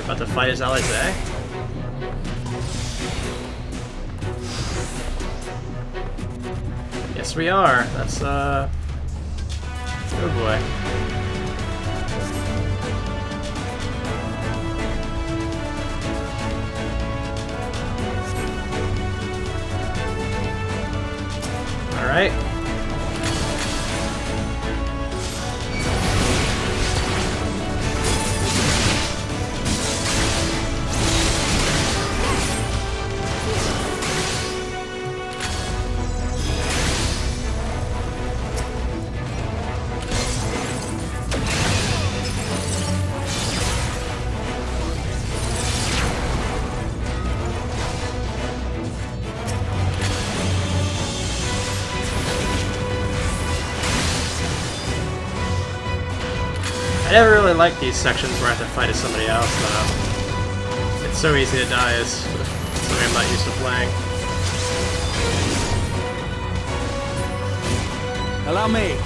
About to fight his allies, eh? Yes, we are. That's, oh boy. Alright. I never really liked these sections where I have to fight as somebody else, though. It's so easy to die as something I'm not used to playing. Allow me.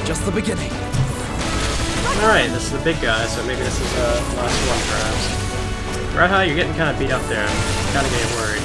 Just the beginning. Alright, this is the big guy, so maybe this is the last one, perhaps. Raha, you're getting kind of beat up there. I'm kind of getting worried.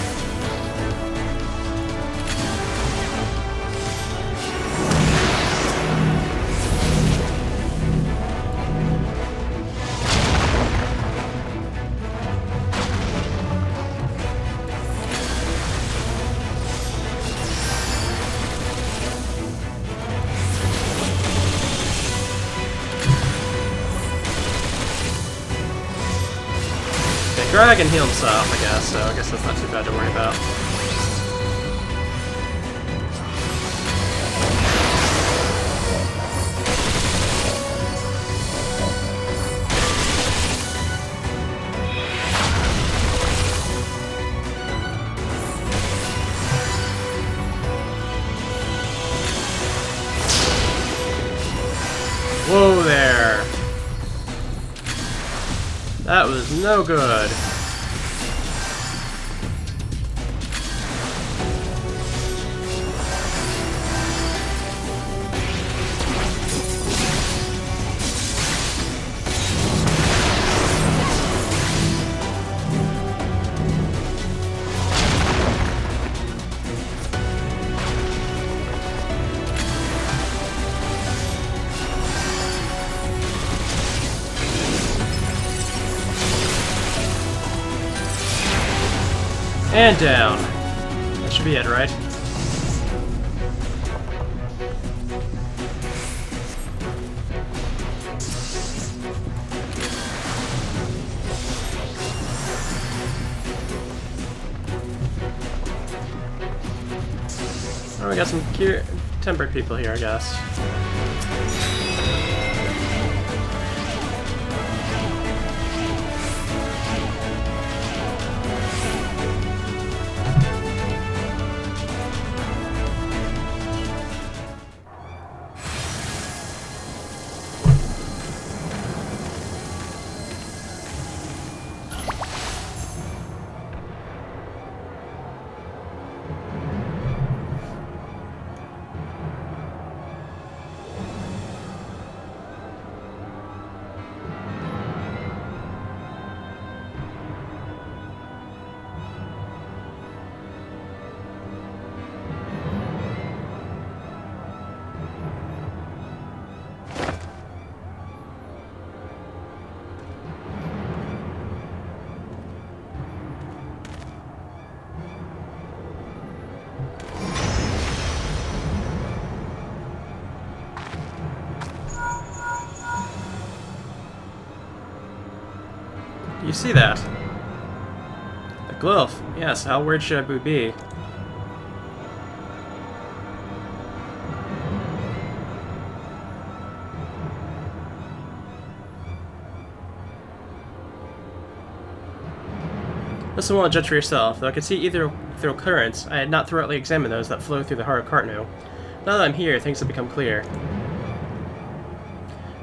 Drag can heal himself, I guess, so I guess that's not too bad to worry about. Whoa there! That was no good. And down. That should be it, right? Oh, we got some tempered people here, I guess. You see that? A glyph. Yes, how weird should it be? Listen while I judge for yourself, though I could see either through currents, I had not thoroughly examined those that flow through the heart of Cartno. Now that I'm here, things have become clear.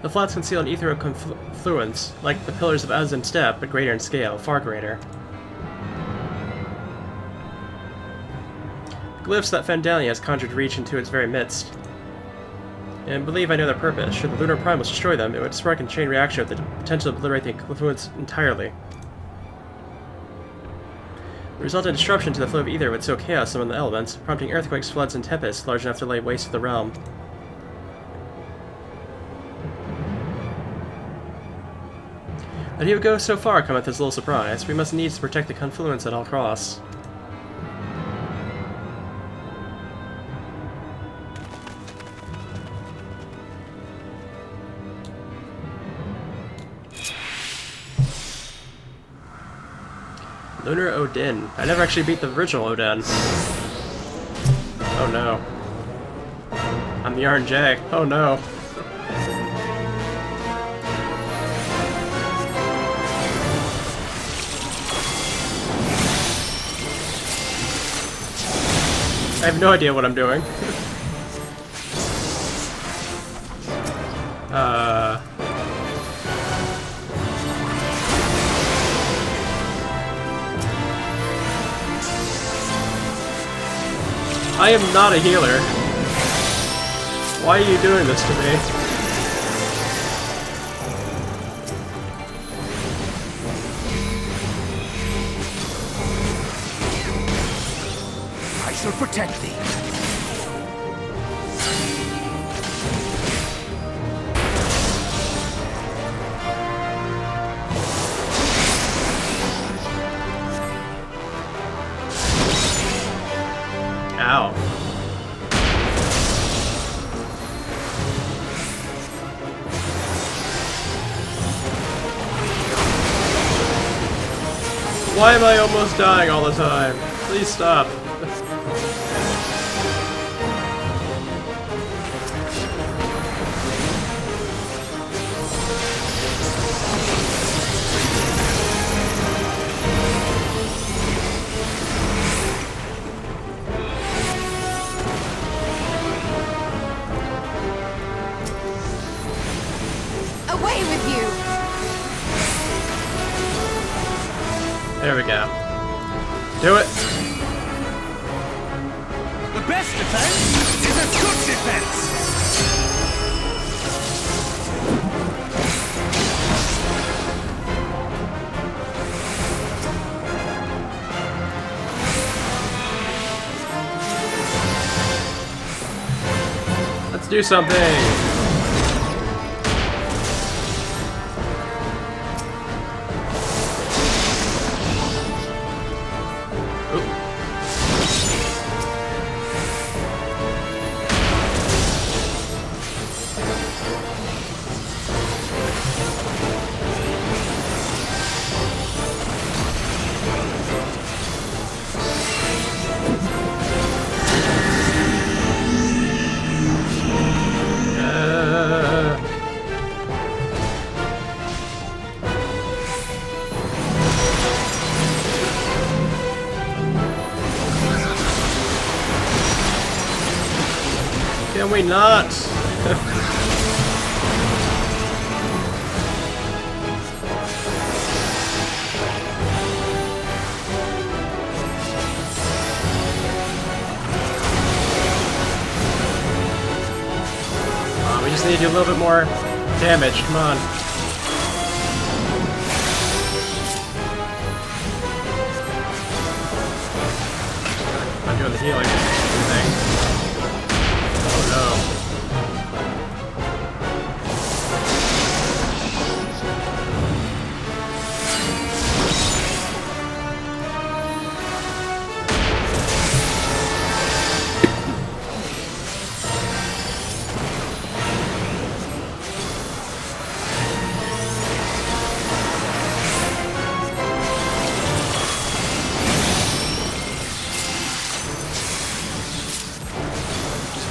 The flats conceal an ethereal confluence, like the pillars of Azim Step, but greater in scale, far greater. Glyphs that Fandalia has conjured reach into its very midst. And believe I know their purpose. Should the lunar primals destroy them, it would spark a chain reaction with the potential to obliterate the confluence entirely. The resultant disruption to the flow of ether would sow chaos among the elements, prompting earthquakes, floods, and tempests large enough to lay waste to the realm. That he would go so far cometh as little surprise. We must needs protect the confluence at all costs. Lunar Odin. I never actually beat the original Odin. Oh no. I'm the RNJ. Oh no. I have no idea what I'm doing. I am not a healer. Why are you doing this to me? I shall protect thee. Ow. Why am I almost dying all the time? Please stop. Away with you! There we go. Do it. The best defense is a good defense! Let's do something. Can we not? We just need to do a little bit more damage. Come on. I'm doing the healing thing. Oh no.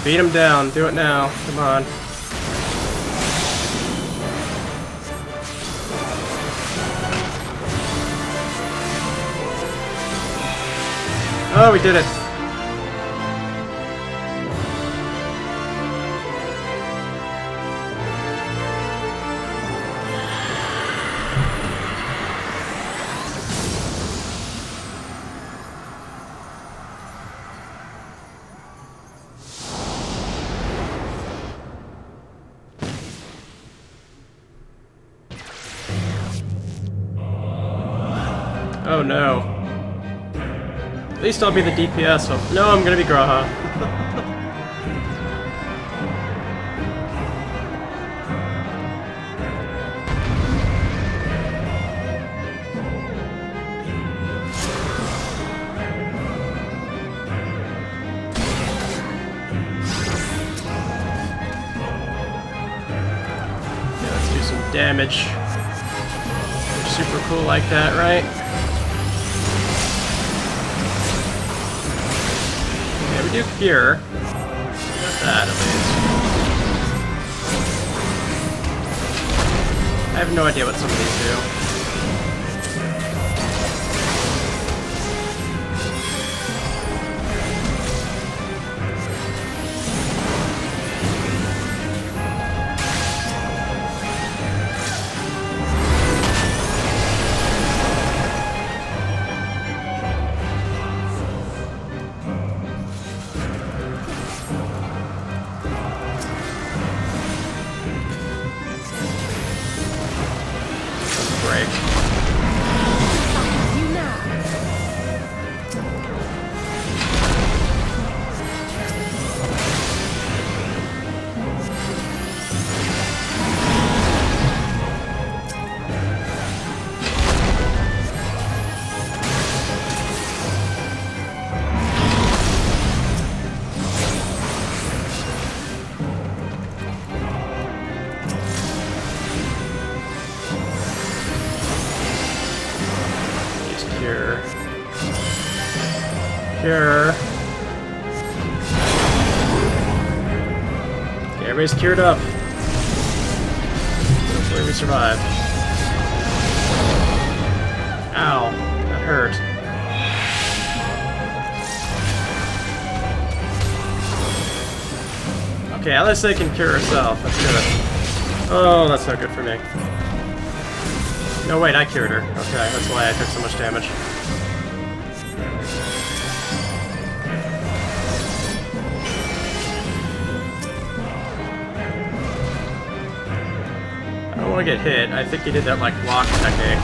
Beat him down. Do it now. Come on. Oh, we did it! Oh no. At least I'll be the DPS. Oh, no, I'm gonna be Graha. Yeah, let's do some damage. We're super cool like that, right? Yeah, we do cure. Got that at least. I have no idea what some of these do. Cure. Okay, everybody's cured up. Hopefully we survive. Ow, that hurt. Okay, at least they can cure herself. That's good. Oh, that's not good for me. No, wait, I cured her. Okay, that's why I took so much damage. I don't want to get hit. I think he did that, like, block technique.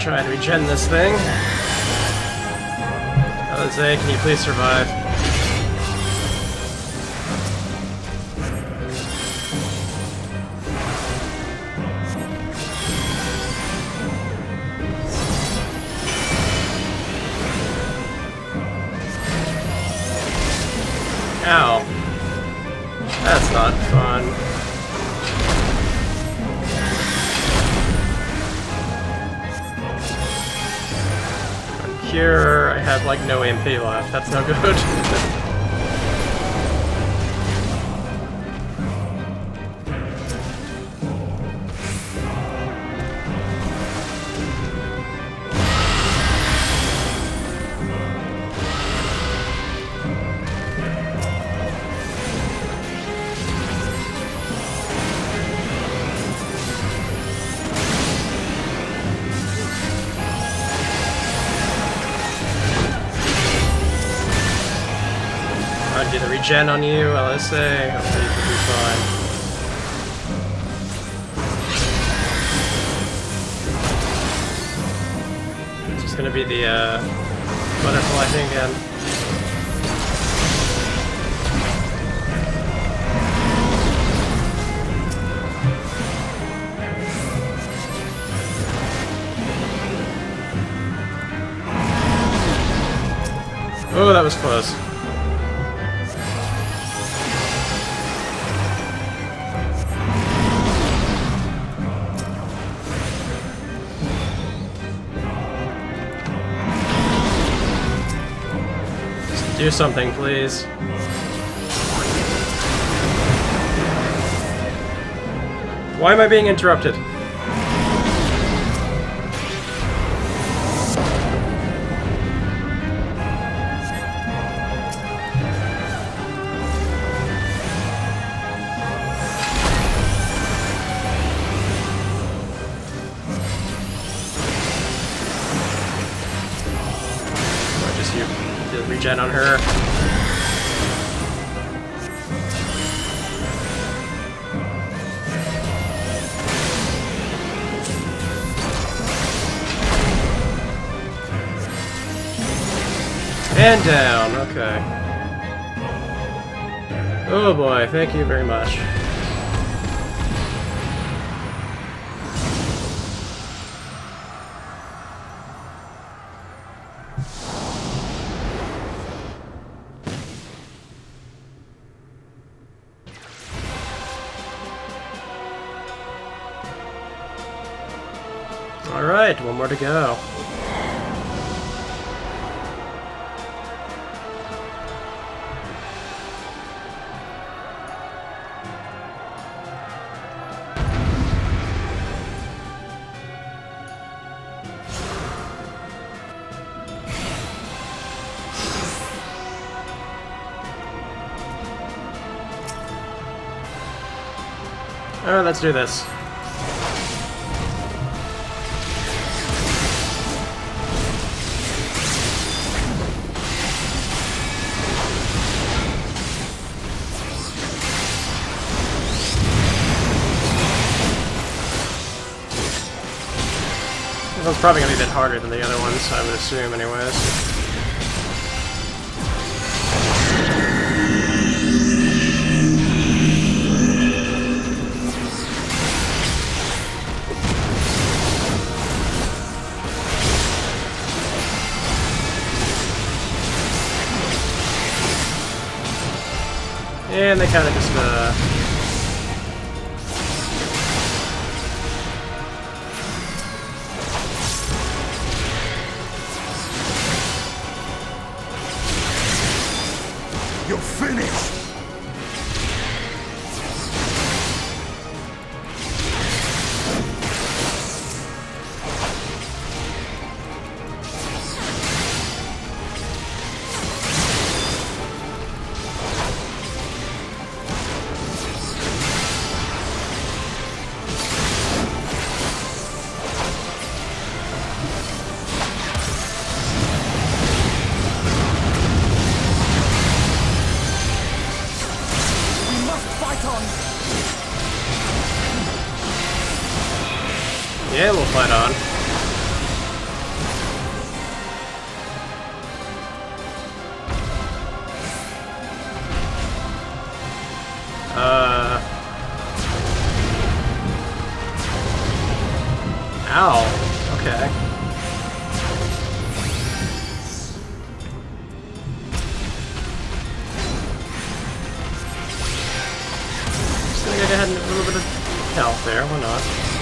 Try and regen this thing. Jose, can you please survive? Ow. That's not fun. Cure, I have like no MP left. That's no good. I'll do the regen on you, LSA. Hopefully you can be fine. It's just gonna be the butterfly thing again. Oh, that was close. Just do something, please. Why am I being interrupted? Just you did regen on her. And down, okay. Oh boy, thank you very much. Alright, one more to go. Alright, let's do this. This one's probably going to be a bit harder than the other ones, I would assume, anyways. And they kind of just, You're finished! yeah, we'll fight on. Ow. Okay. Just gonna go ahead and a little bit of health there, why not?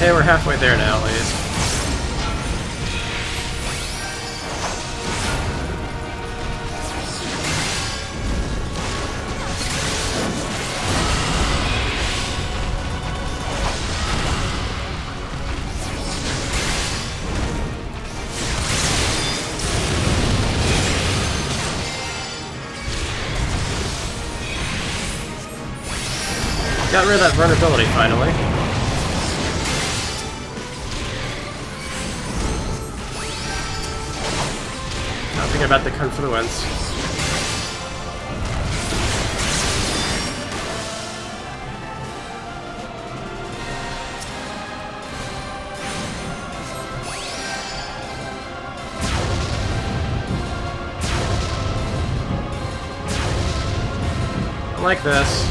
Hey, we're halfway there now, at least. Got rid of that vulnerability, finally. Not thinking about the confluence. like this.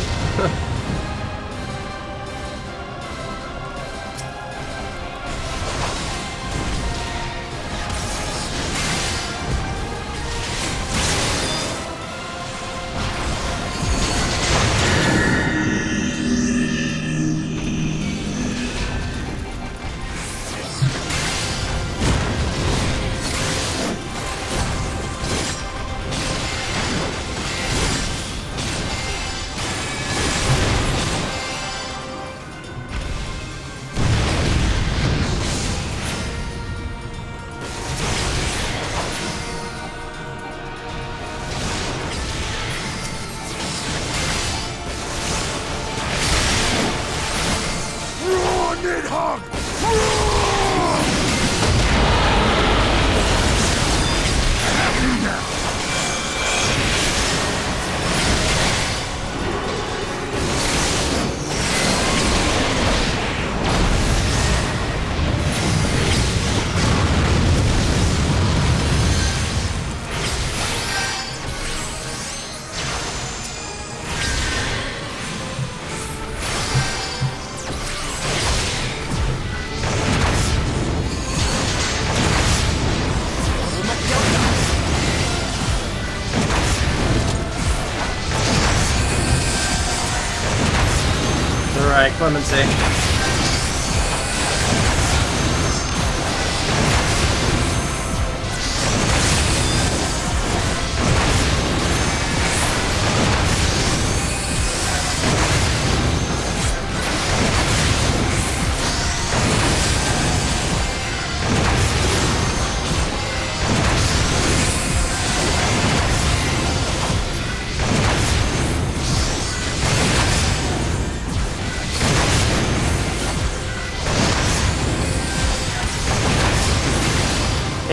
Alright, clemency.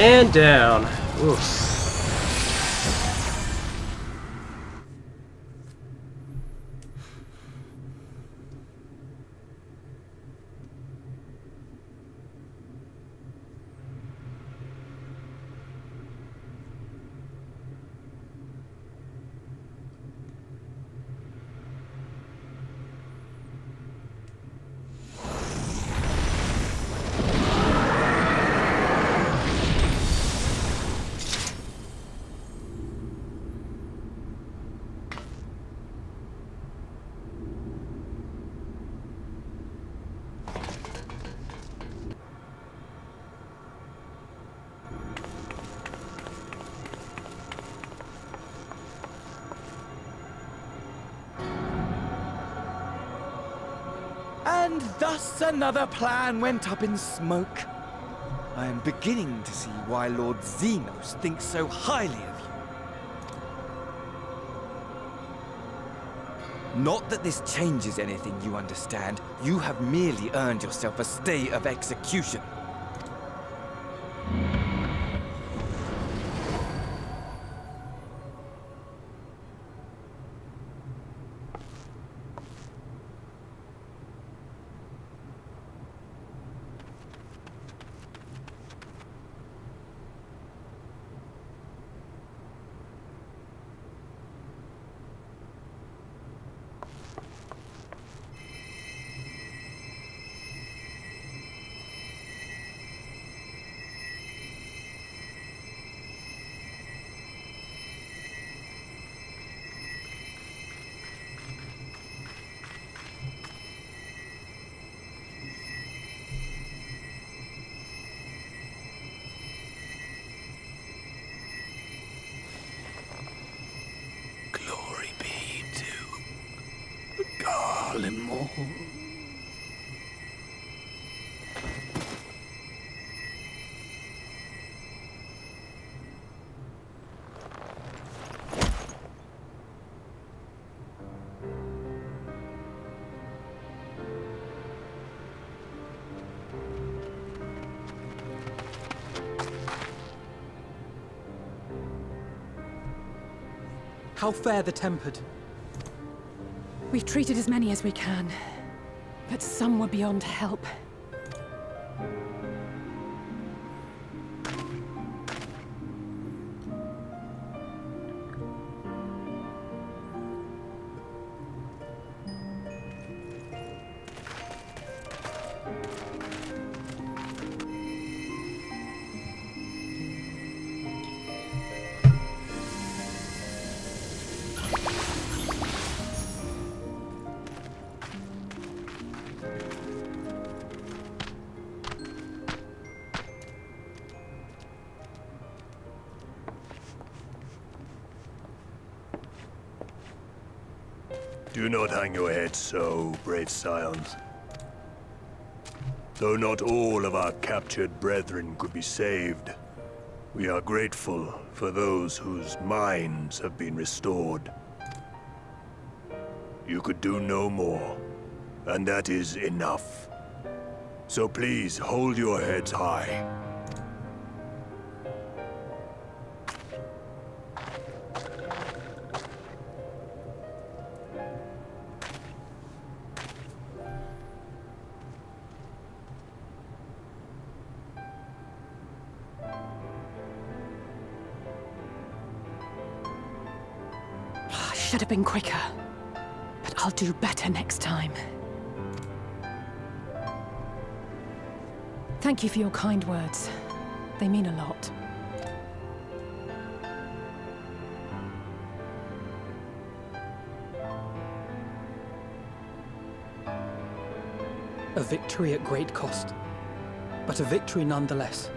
And down. Oof. And thus another plan went up in smoke. I am beginning to see why Lord Xenos thinks so highly of you. Not that this changes anything, you understand. You have merely earned yourself a stay of execution. How fare the tempered? We've treated as many as we can, but some were beyond help. Do not hang your head so, brave scions. Though not all of our captured brethren could be saved, we are grateful for those whose minds have been restored. You could do no more, and that is enough. So please hold your heads high. I should have been quicker, but I'll do better next time. Thank you for your kind words. They mean a lot. A victory at great cost, but a victory nonetheless.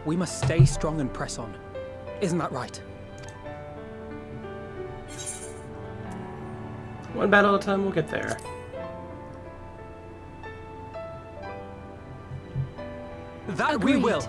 We must stay strong and press on. Isn't that right? One battle at a time, we'll get there. That we will!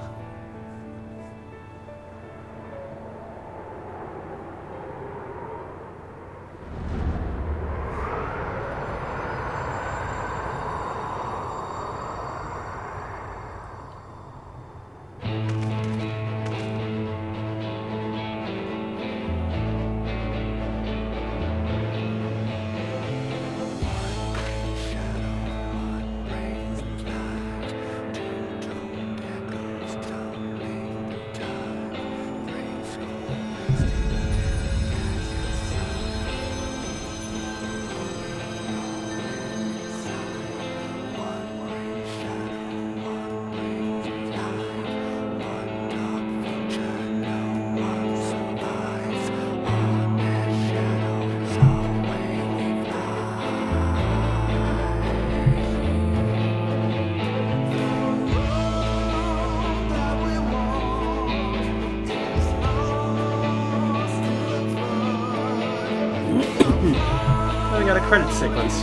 Oh, we got a credit sequence.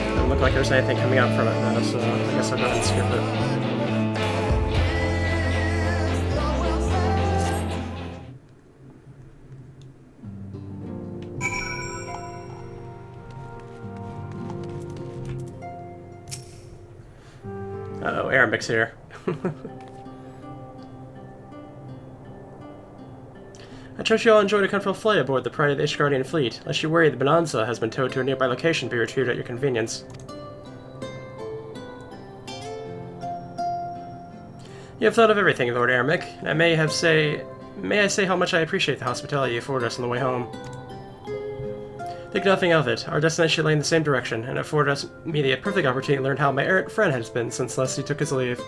Doesn't look like there's anything coming up from it though, so I guess I'll go ahead and skip it. Uh-oh, Arambic's here. I trust you all enjoyed a comfortable flight aboard the Pride of the Ishgardian fleet. Lest you worry, the Bonanza has been towed to a nearby location to be retrieved at your convenience. You have thought of everything, Lord Arambic, and may I say how much I appreciate the hospitality you afforded us on the way home. Think nothing of it. Our destination lay in the same direction, and it afforded me the perfect opportunity to learn how my errant friend has been since Leslie took his leave.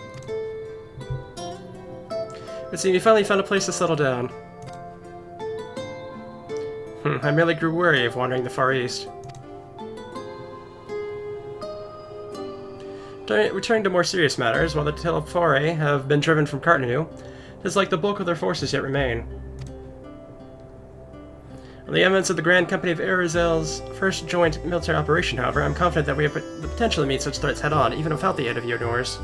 It seems you finally found a place to settle down. I merely grew weary of wandering the Far East. Returning to more serious matters, while the Telefari have been driven from Cartanu, it is like the bulk of their forces yet remain. On the evidence of the Grand Company of Arizel's first joint military operation, however, I'm confident that we have the potential to meet such threats head-on, even without the aid of Yodors.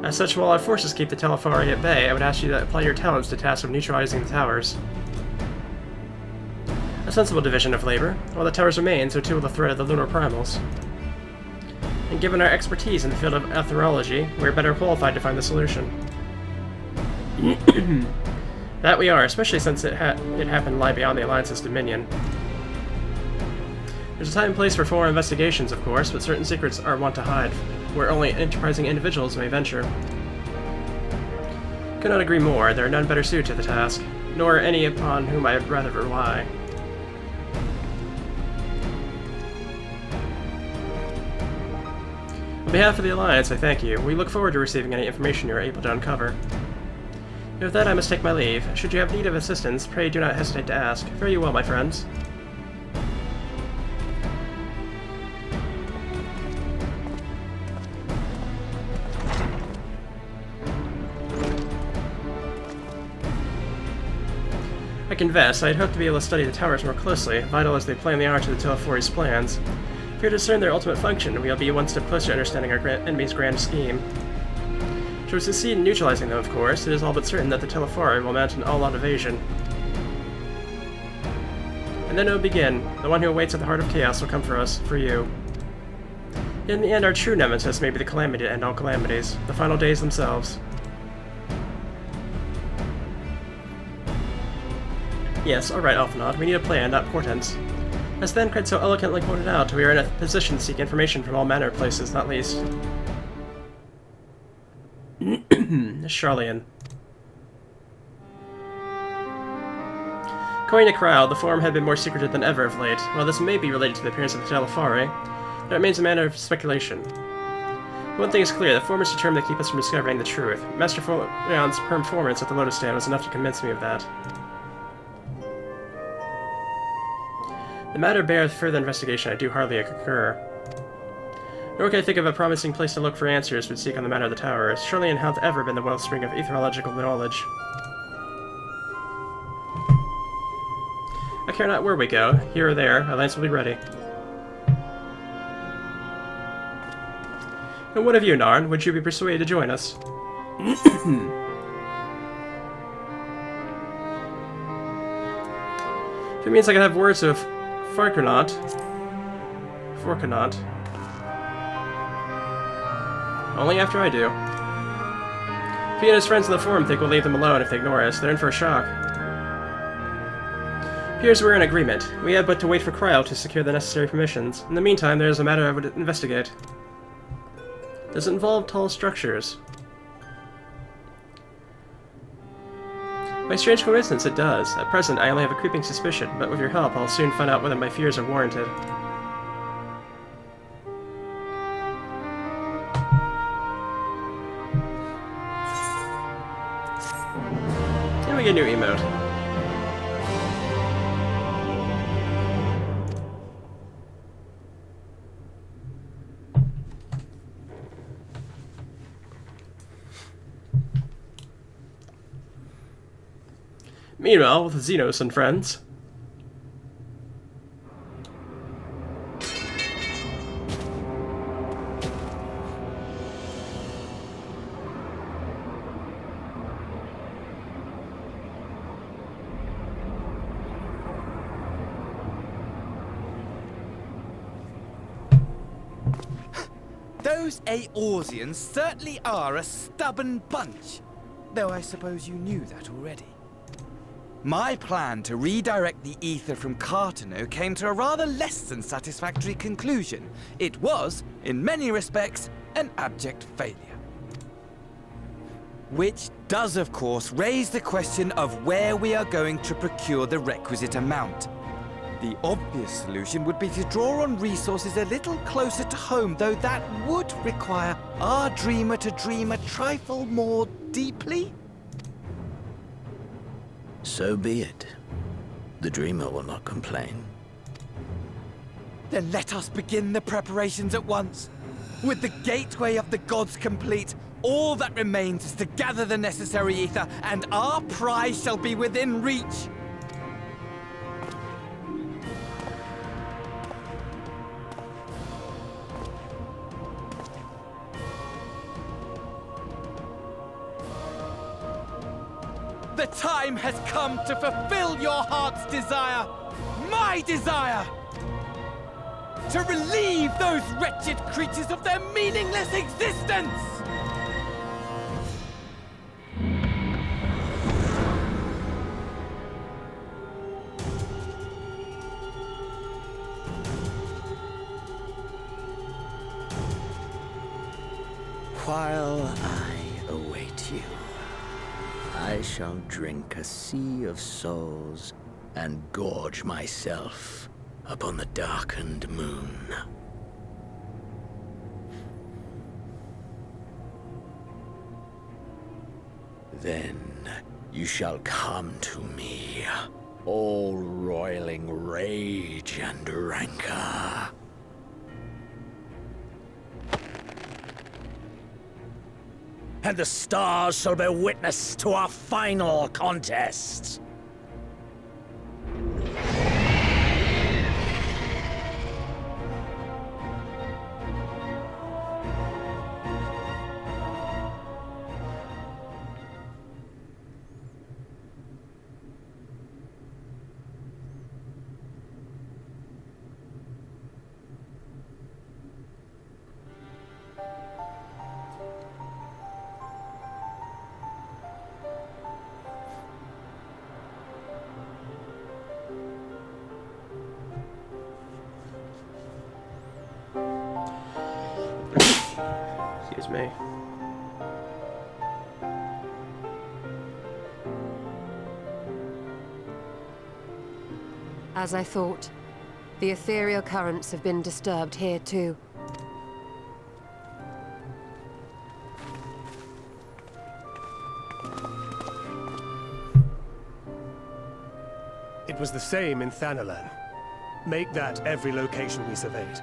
As such, while our forces keep the Telefari at bay, I would ask you to apply your talents to tasks of neutralizing the towers. A sensible division of labor. While the towers remain, so too will the threat of the lunar primals. And given our expertise in the field of astrology, we are better qualified to find the solution. That we are, especially since it happened to lie beyond the Alliance's dominion. There's a time and place for foreign investigations, of course, but certain secrets are wont to hide, where only enterprising individuals may venture. Could not agree more. There are none better suited to the task, nor any upon whom I would rather rely. On behalf of the Alliance, I thank you. We look forward to receiving any information you are able to uncover. With that, I must take my leave. Should you have need of assistance, pray do not hesitate to ask. Fare you well, my friends. confess, I had hoped to be able to study the towers more closely, vital as they play in the arc of the Telefori's plans. If we discern their ultimate function, we'll be one step closer to understanding our enemy's grand scheme. Should we succeed in neutralizing them, of course, it is all but certain that the Telefori will mount an all-out invasion. And then it will begin. The one who awaits at the heart of chaos will come for us, for you. In the end, our true nemesis may be the calamity to end all calamities, the final days themselves. Yes, alright, Alphinaud, we need a plan, not portents. As Thancred so eloquently pointed out, we are in a position to seek information from all manner of places, not least. Charlian. According to Crowd, the Forum had been more secretive than ever of late. While this may be related to the appearance of the Telefari, that remains a matter of speculation. One thing is clear, the Forum is determined to keep us from discovering the truth. Master Florian's performance at the Lotus Stand was enough to convince me of that. The matter beareth further investigation, I do hardly concur. Nor can I think of a promising place to look for answers would seek on the matter of the towers. Charlian hath ever been the wellspring of etherological knowledge. I care not where we go, here or there, our lance will be ready. And what of you, Narn? Would you be persuaded to join us? If it means I can have words of Forkanaut. Only after I do. If he and his friends in the Forum think we'll leave them alone if they ignore us, they're in for a shock. Appears we're in agreement. We have but to wait for Cryo to secure the necessary permissions. In the meantime, there is a matter I would investigate. Does it involve tall structures? By strange coincidence, it does. At present, I only have a creeping suspicion, but with your help, I'll soon find out whether my fears are warranted. And we get a new emote. Meanwhile, with Xenos and friends. Those Eorzeans certainly are a stubborn bunch, though I suppose you knew that already. My plan to redirect the ether from Cartano came to a rather less than satisfactory conclusion. It was, in many respects, an abject failure. Which does, of course, raise the question of where we are going to procure the requisite amount. The obvious solution would be to draw on resources a little closer to home, though that would require our dreamer to dream a trifle more deeply. So be it. The dreamer will not complain. Then let us begin the preparations at once. With the gateway of the gods complete, all that remains is to gather the necessary ether, and our prize shall be within reach. The time has come to fulfill your heart's desire, my desire! To relieve those wretched creatures of their meaningless existence! While I await you, I shall drink a sea of souls and gorge myself upon the darkened moon. Then you shall come to me, all roiling rage and rancor. And the stars shall bear witness to our final contest. Excuse me. As I thought, the ethereal currents have been disturbed here too. It was the same in Thanalan. Make that every location we surveyed.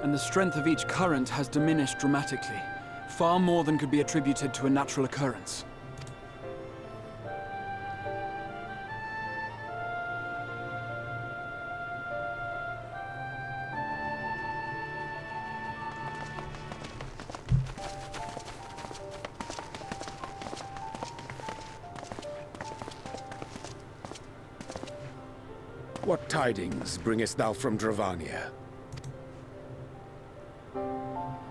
And the strength of each current has diminished dramatically. Far more than could be attributed to a natural occurrence. What tidings bringest thou from Dravania?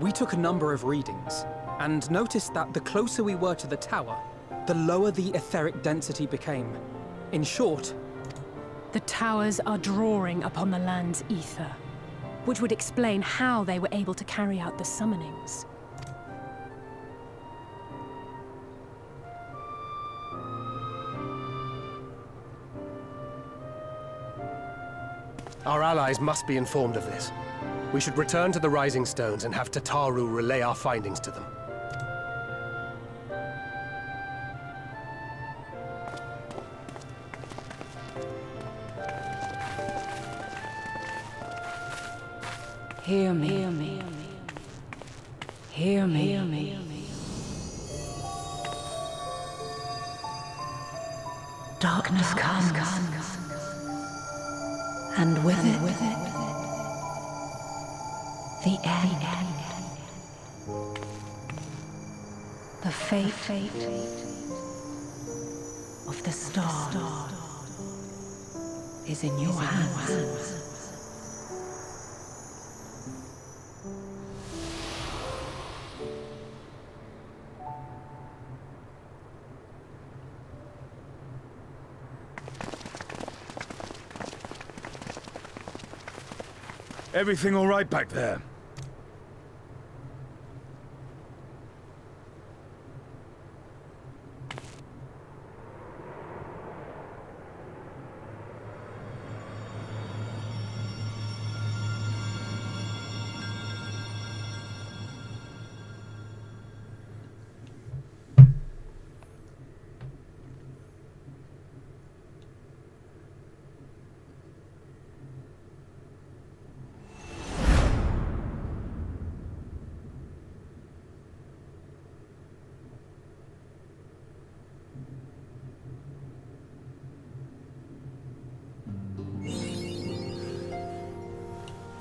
We took a number of readings, and noticed that the closer we were to the tower, the lower the etheric density became. In short, the towers are drawing upon the land's ether, which would explain how they were able to carry out the summonings. Our allies must be informed of this. We should return to the Rising Stones and have Tataru relay our findings to them. Hear me. Hear me. Hear me. Hear me. Darkness comes. And with it, the end. The fate of the star is in your hands. Everything all right back there?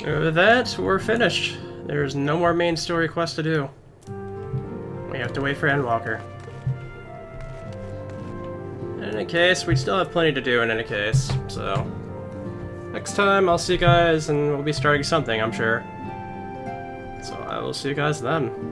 With that, we're finished. There's no more main story quest to do. We have to wait for Endwalker. In any case, we still have plenty to do in any case, so... Next time, I'll see you guys, and we'll be starting something, I'm sure. So I will see you guys then.